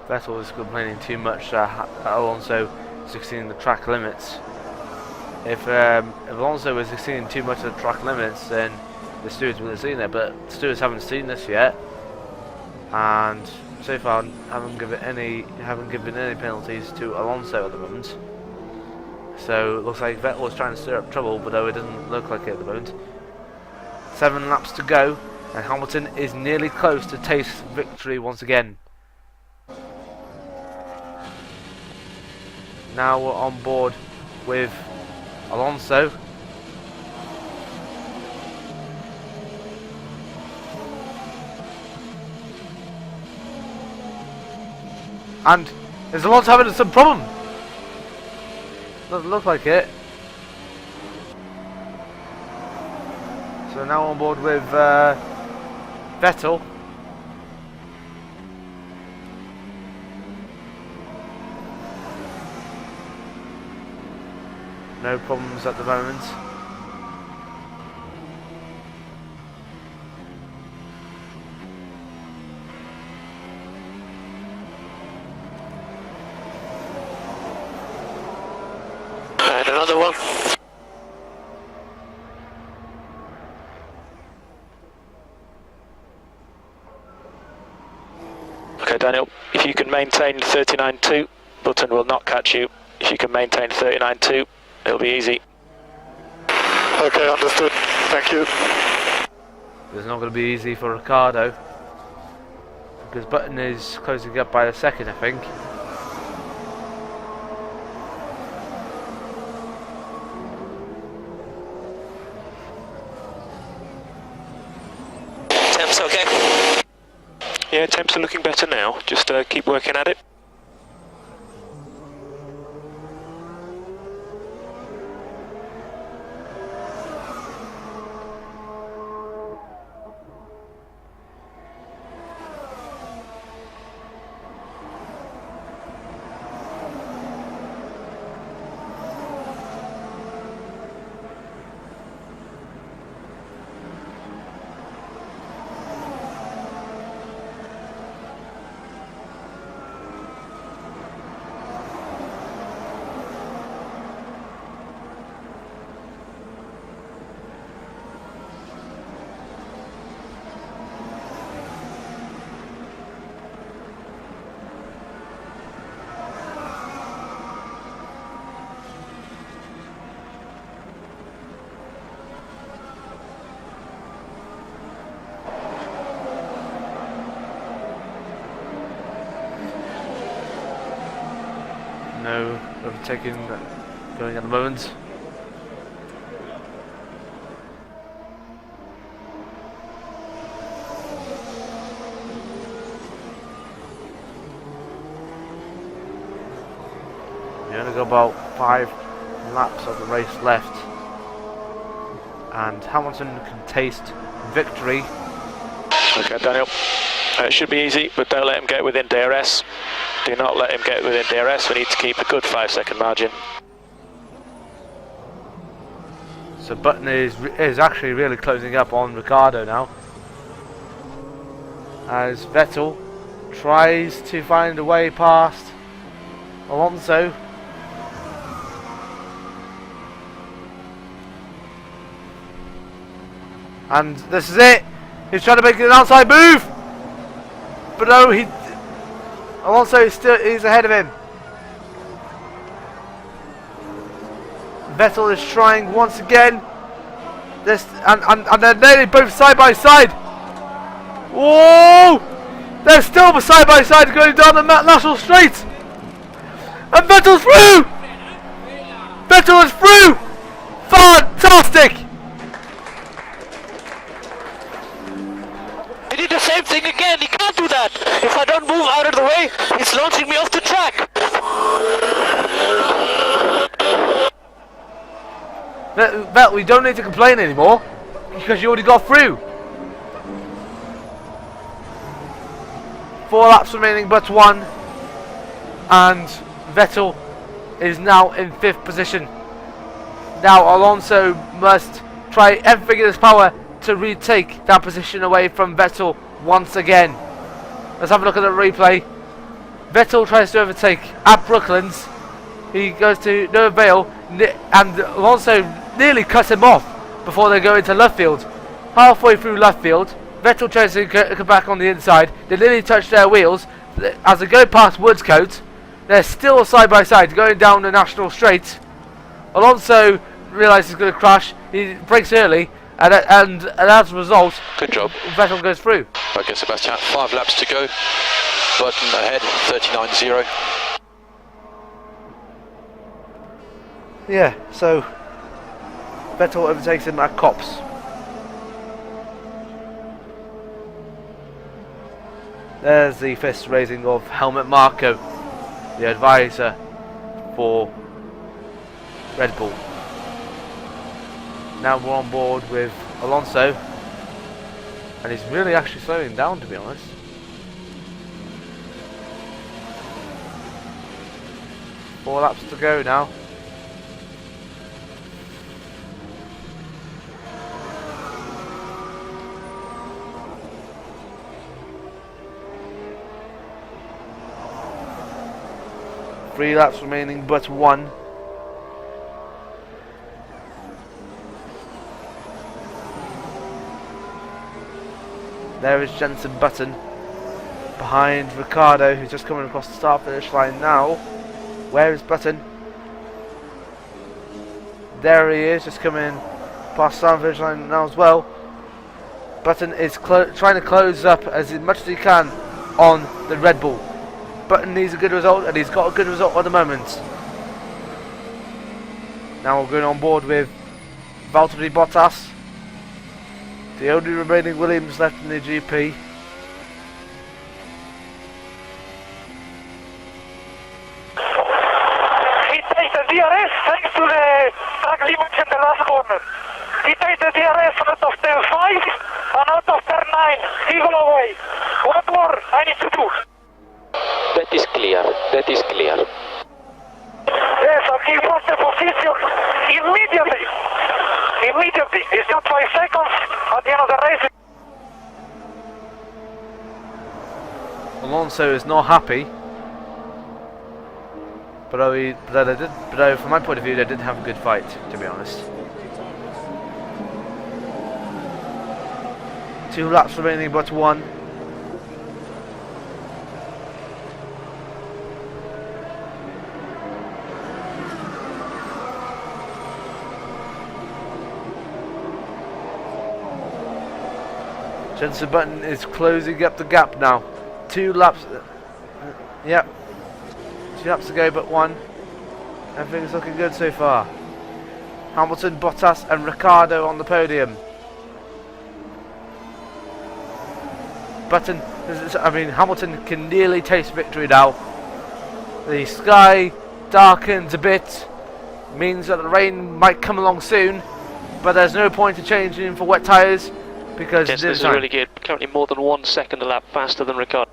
Speaker 2: Vettel is complaining too much that Alonso is exceeding the track limits. If Alonso is exceeding too much of the track limits, then the stewards will have seen it, but the stewards haven't seen this yet, and so far haven't given any penalties to Alonso at the moment. So it looks like Vettel is trying to stir up trouble, but though it doesn't look like it at the moment. 7 laps to go, and Hamilton is nearly close to taste victory once again. Now we're on board with Alonso. And is Alonso having some problem? Doesn't look like it. So now on board with Vettel. No problems at the moment.
Speaker 8: And another one.
Speaker 7: Okay, Daniel, if you can maintain 39.2, Button will not catch you. If you can maintain 39.2, it'll be easy.
Speaker 13: Okay, understood. Thank you.
Speaker 2: It's not going to be easy for Ricciardo, because Button is closing up by a second, I think.
Speaker 21: Temps okay?
Speaker 7: Yeah, temps are looking better now. Just keep working at it.
Speaker 2: No overtaking going at the moment. We only got about 5 laps of the race left. and Hamilton can taste victory.
Speaker 7: Okay, Daniel. It should be easy, but don't let him get within DRS. Do not let him get within DRS. We need to keep a good 5-second margin.
Speaker 2: So Button is actually really closing up on Ricciardo now, as Vettel tries to find a way past Alonso. And this is it. He's trying to make an outside move, but no, Alonso is ahead of him. Vettel is trying once again. And they're nearly both side by side. Whoa! They're still side by side going down the national straight. And Vettel's through! Vettel is through! Fantastic!
Speaker 8: He did the same thing again. He can't do that. If I don't move out of the way, he's launching me off the track.
Speaker 2: Vettel, we don't need to complain anymore because you already got through. 4 laps remaining but 1, and Vettel is now in 5th position. Now Alonso must try everything in his power to retake that position away from Vettel once again. Let's have a look at the replay. Vettel tries to overtake at Brooklands. He goes to no avail, and Alonso nearly cuts him off before they go into left field. Halfway through left field, Vettel tries to come back on the inside. They nearly touch their wheels. As they go past Woodscote, they're still side by side going down the national straight. Alonso realises he's going to crash. He brakes early, and as a result,
Speaker 11: good job.
Speaker 2: Vettel goes through.
Speaker 11: Okay, Sebastian, 5 laps to go. Button ahead, 39.0.
Speaker 2: Yeah, so Vettel overtakes him at Copse. There's the fist raising of Helmut Marko, the advisor for Red Bull. Now we're on board with Alonso, and he's really actually slowing down, to be honest. Four laps to go now. Three laps remaining but 1. There is Jenson Button behind Ricciardo, who's just coming across the start finish line now. Where is Button? There he is, just coming past the start finish line now as well. Button is trying to close up as much as he can on the Red Bull. Button needs a good result, and he's got a good result at the moment. Now we're going on board with Valtteri Bottas, the only remaining Williams left in the GP.
Speaker 18: He takes the DRS thanks to the track limits in the last corner. He takes the DRS out of turn 5 and out of turn 9. He will away. What more I need to do?
Speaker 4: That is clear. That is clear.
Speaker 18: Yes, and he wants the position immediately. Immediately. It's just 5 seconds at the end of the race.
Speaker 2: Alonso is not happy, but from my point of view, they did have a good fight, to be honest. 2 laps remaining but 1. Jenson Button is closing up the gap now. 2 laps. Yep. 2 laps to go, but 1. Everything's looking good so far. Hamilton, Bottas, and Ricciardo on the podium. Hamilton can nearly taste victory now. The sky darkens a bit, means that the rain might come along soon. but there's no point in changing for wet tyres because
Speaker 1: Yes, this is really good. Currently more than 1 second a lap faster than Ricardo.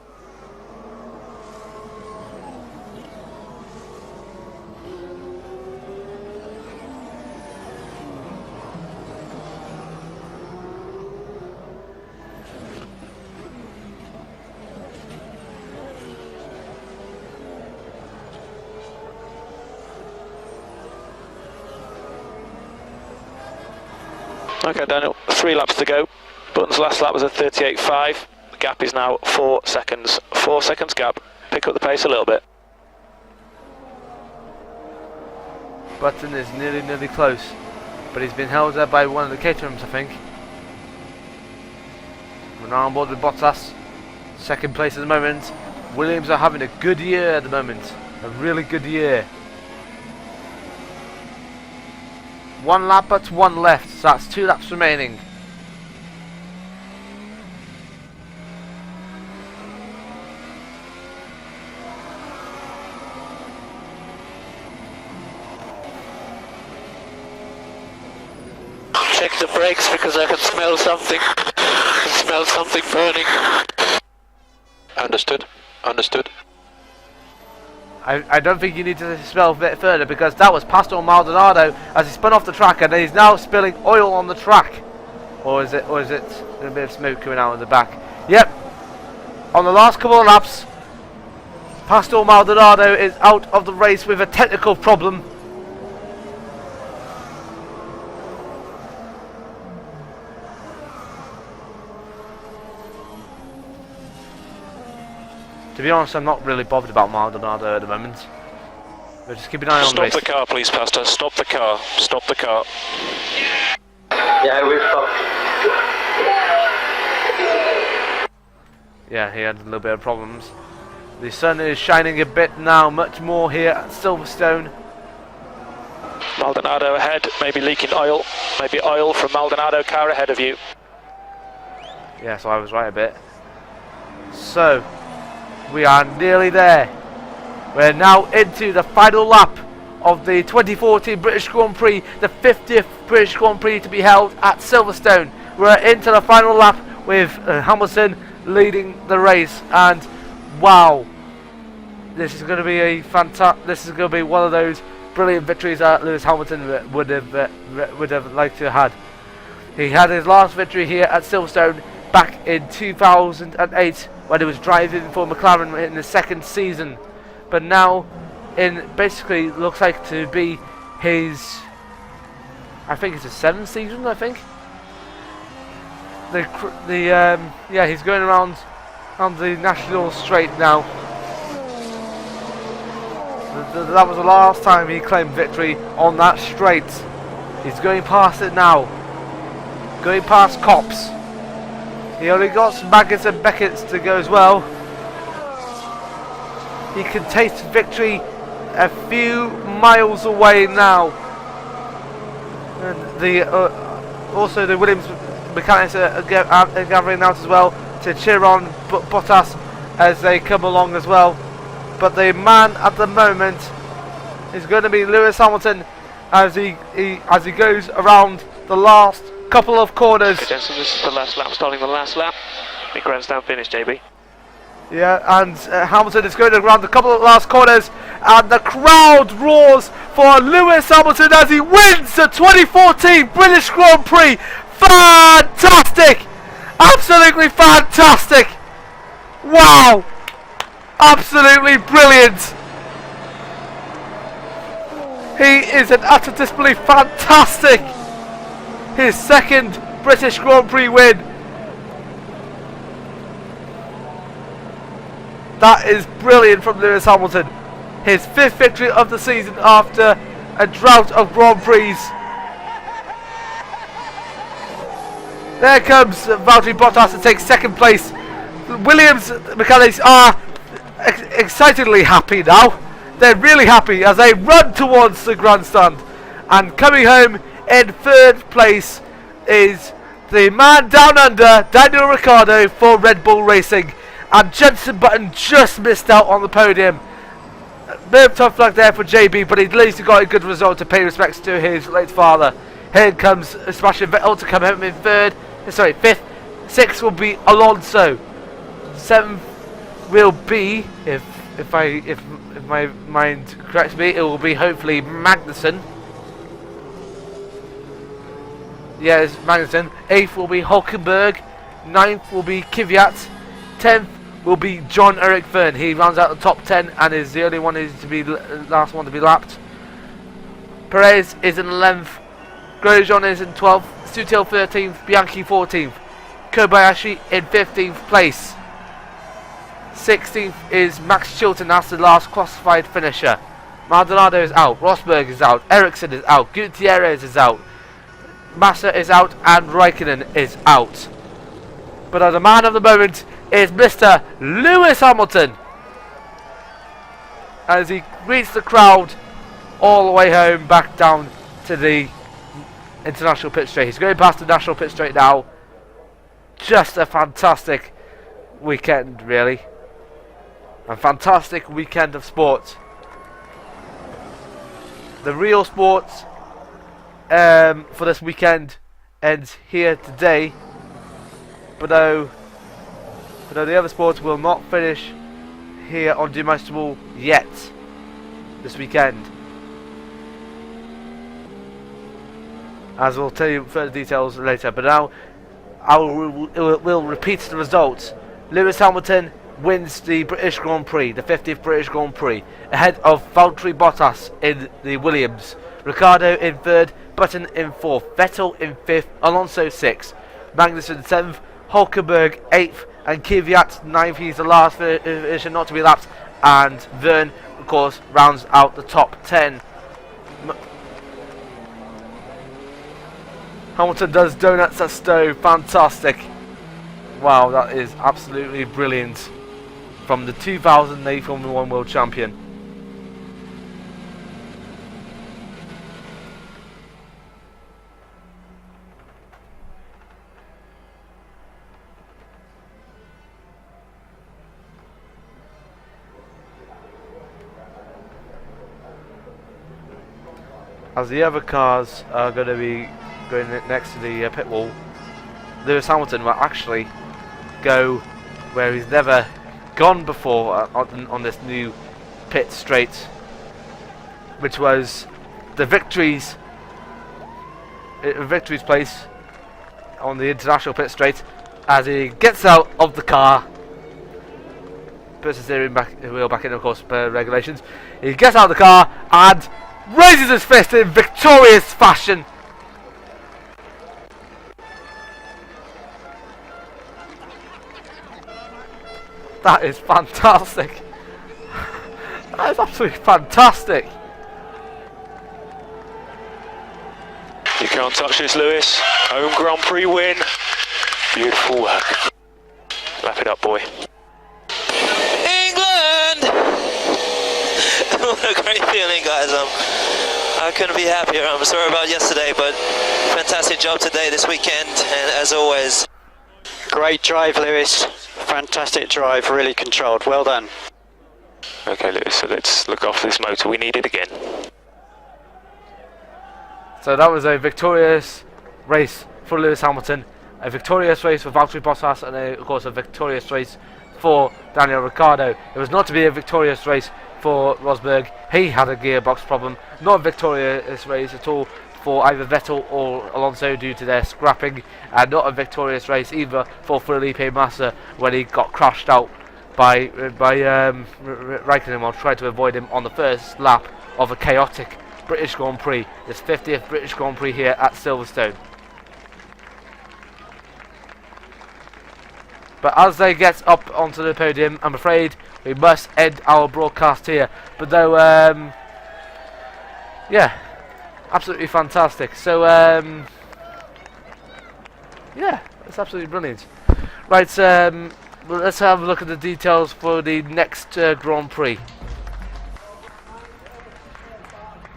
Speaker 7: Okay, Daniel, 3 laps to go. Button's last lap was at 38.5. The gap is now 4 seconds. 4 seconds gap. Pick up the pace a little bit.
Speaker 2: Button is nearly close, but he's been held there by one of the caterers, I think. We're now on board with Bottas. Second place at the moment. Williams are having a good year at the moment. A really good year. 1 lap but 1 left, so that's 2 laps remaining.
Speaker 8: Check the brakes because I can smell something. I can smell something burning.
Speaker 11: Understood. Understood.
Speaker 2: I don't think you need to smell a bit further because that was Pastor Maldonado as he spun off the track and he's now spilling oil on the track. Or is it a bit of smoke coming out of the back? Yep. On the last couple of laps, Pastor Maldonado is out of the race with a technical problem. To be honest, I'm not really bothered about Maldonado at the moment. But just keep an eye on the race.
Speaker 7: Stop the car, please, Pastor. Stop the car. Stop the car.
Speaker 12: Yeah, we've stopped.
Speaker 2: Yeah, he had a little bit of problems. The sun is shining a bit now, much more here at Silverstone.
Speaker 7: Maldonado ahead, maybe leaking oil. Maybe oil from Maldonado car ahead of you.
Speaker 2: Yeah, so I was right a bit. So, we are nearly there. We're now into the final lap of the 2014 British Grand Prix, the 50th British Grand Prix to be held at Silverstone. We're into the final lap with Hamilton leading the race, and wow, this is going to be a fantastic. This is going to be one of those brilliant victories that Lewis Hamilton would have liked to have had. He had his last victory here at Silverstone back in 2008 when he was driving for McLaren in the second season, but now in basically looks like to be his, I think it's his 7th season. I think yeah, he's going around on the national straight now. That was the last time he claimed victory on that straight. He's going past it now, going past Cops. He only got some Baggins and Beckett's to go as well. He can taste victory a few miles away now. And also the Williams mechanics are gathering out as well to cheer on Bottas as they come along as well. But the man at the moment is going to be Lewis Hamilton as he goes around the last couple of corners.
Speaker 1: Okay, Jensen, this is the last lap, starting the last lap. Big grandstand finish, JB.
Speaker 2: Yeah, and Hamilton is going around a couple of last corners, and the crowd roars for Lewis Hamilton as he wins the 2014 British Grand Prix. Fantastic! Absolutely fantastic! Wow! Absolutely brilliant! He is an utter disbelief. Fantastic! His 2nd British Grand Prix win. That is brilliant from Lewis Hamilton. His 5th victory of the season after a drought of Grand Prix. There comes Valtteri Bottas to take 2nd place. The Williams mechanics are excitedly happy now. They're really happy as they run towards the grandstand. And coming home in 3rd place is the man down under, Daniel Ricciardo for Red Bull Racing. And Jenson Button just missed out on the podium. Bit of tough luck there for JB, but he's at least got a good result to pay respects to his late father. Here comes Sebastian Vettel to come home in fifth. Sixth will be Alonso. Seventh will be, if my mind corrects me, it will be hopefully Magnussen. Yes, Magnussen. Eighth will be Hulkenberg. Ninth will be Kvyat. 10th will be John Eric Verne. He rounds out the top 10 and is the only one who's to be last one to be lapped. Perez is in 11th. Grosjean is in 12th. Sutil 13th. Bianchi 14th. Kobayashi in 15th place. 16th is Max Chilton. That's the last classified finisher. Maldonado is out. Rosberg is out. Ericsson is out. Gutierrez is out. Massa is out. And Raikkonen is out. But the man of the moment is Mr. Lewis Hamilton, as he greets the crowd all the way home back down to the international pit straight. He's going past the national pit straight now. Just a fantastic weekend, really. A fantastic weekend of sport. The real sport for this weekend ends here today. But no, the other sports will not finish here on Demonstrable yet this weekend. As we'll tell you further details later. But now we'll repeat the results. Lewis Hamilton wins the British Grand Prix, the 50th British Grand Prix, ahead of Valtteri Bottas in the Williams. Ricciardo in 3rd, Button in 4th, Vettel in 5th, Alonso 6th, Magnussen 7th, Hulkenberg 8th, and Kvyat 9th. He's the last finisher not to be lapped, and Verne, of course, rounds out the top 10. Hamilton does donuts at Stowe. Fantastic. Wow, that is absolutely brilliant. From the 2008 Formula 1 World Champion. As the other cars are going to be going next to the pit wall, Lewis Hamilton will actually go where he's never gone before on this new pit straight, which was the Victory's place on the international pit straight. As he gets out of the car, puts the steering wheel back in, of course, per regulations. He gets out of the car and raises his fist in victorious fashion. That is fantastic. That is absolutely fantastic.
Speaker 7: You can't touch this, Lewis. Home Grand Prix win. Beautiful work. Wrap it up, boy.
Speaker 15: What a great feeling, guys. I couldn't be happier. I'm sorry about yesterday, but fantastic job today, this weekend, and as always.
Speaker 22: Great drive, Lewis. Fantastic drive, really controlled. Well done.
Speaker 7: Okay, Lewis, so let's look after this motor. We need it again.
Speaker 2: So that was a victorious race for Lewis Hamilton, a victorious race for Valtteri Bottas, and of course a victorious race for Daniel Ricciardo. It was not to be a victorious race for Rosberg. He had a gearbox problem. Not a victorious race at all for either Vettel or Alonso due to their scrapping, and not a victorious race either for Felipe Massa when he got crashed out by Raikkonen while trying to avoid him on the first lap of a chaotic British Grand Prix, this 50th British Grand Prix here at Silverstone. But as they get up onto the podium, I'm afraid we must end our broadcast here. But though, yeah, absolutely fantastic. So, yeah, it's absolutely brilliant. Right, well, let's have a look at the details for the next Grand Prix.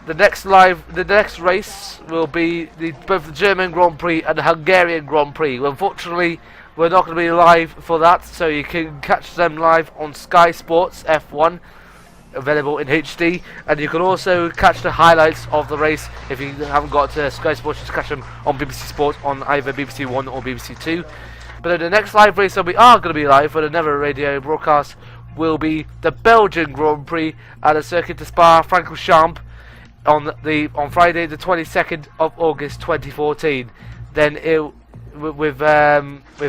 Speaker 2: The next race will be both the German Grand Prix and the Hungarian Grand Prix. Well, unfortunately, we're not going to be live for that, so you can catch them live on Sky Sports F1. available in HD, and you can also catch the highlights of the race if you haven't got Sky Sports. Just catch them on BBC Sport on either BBC One or BBC Two. But the next live race that we are going to be live for another radio broadcast will be the Belgian Grand Prix at the Circuit de Spa-Francorchamps on Friday the 22nd of August 2014. Then with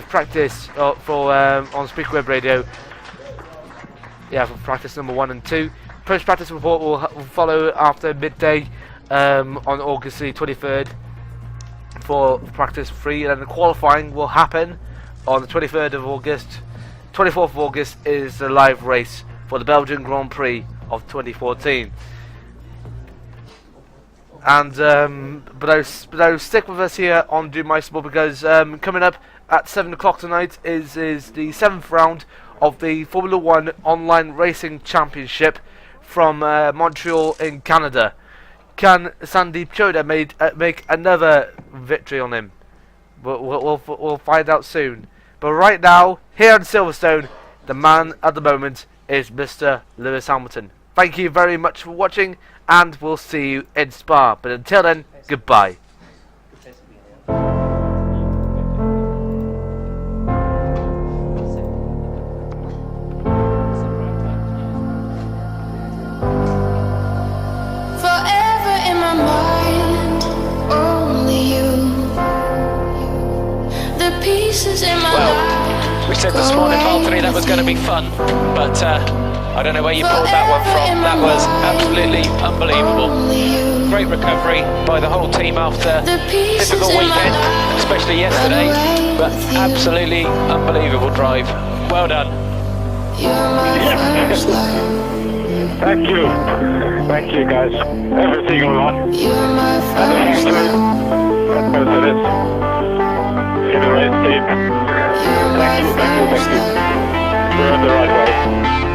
Speaker 2: practice for on Speak Web Radio. Yeah, for practice number 1 and 2. Post-practice report will follow after midday on August the 23rd for practice 3, and then the qualifying will happen on the 23rd of August. 24th of August is the live race for the Belgian Grand Prix of 2014. And but I'll stick with us here on Do My Sport, because coming up at 7 o'clock tonight is the 7th round of the Formula 1 Online Racing Championship from Montreal in Canada. Can Sandeep Choda make another victory on him? We'll find out soon. But right now, here in Silverstone, the man at the moment is Mr. Lewis Hamilton. Thank you very much for watching, and we'll see you in Spa. But until then, goodbye.
Speaker 16: Well, we said this morning, Valtteri, that was going to be fun, but I don't know where you pulled that one from. That was absolutely unbelievable. Great recovery by the whole team after a difficult weekend, especially yesterday, but absolutely unbelievable drive. Well done.
Speaker 6: Thank you guys. Every single one. In the race team. Thank you. We're on the right way.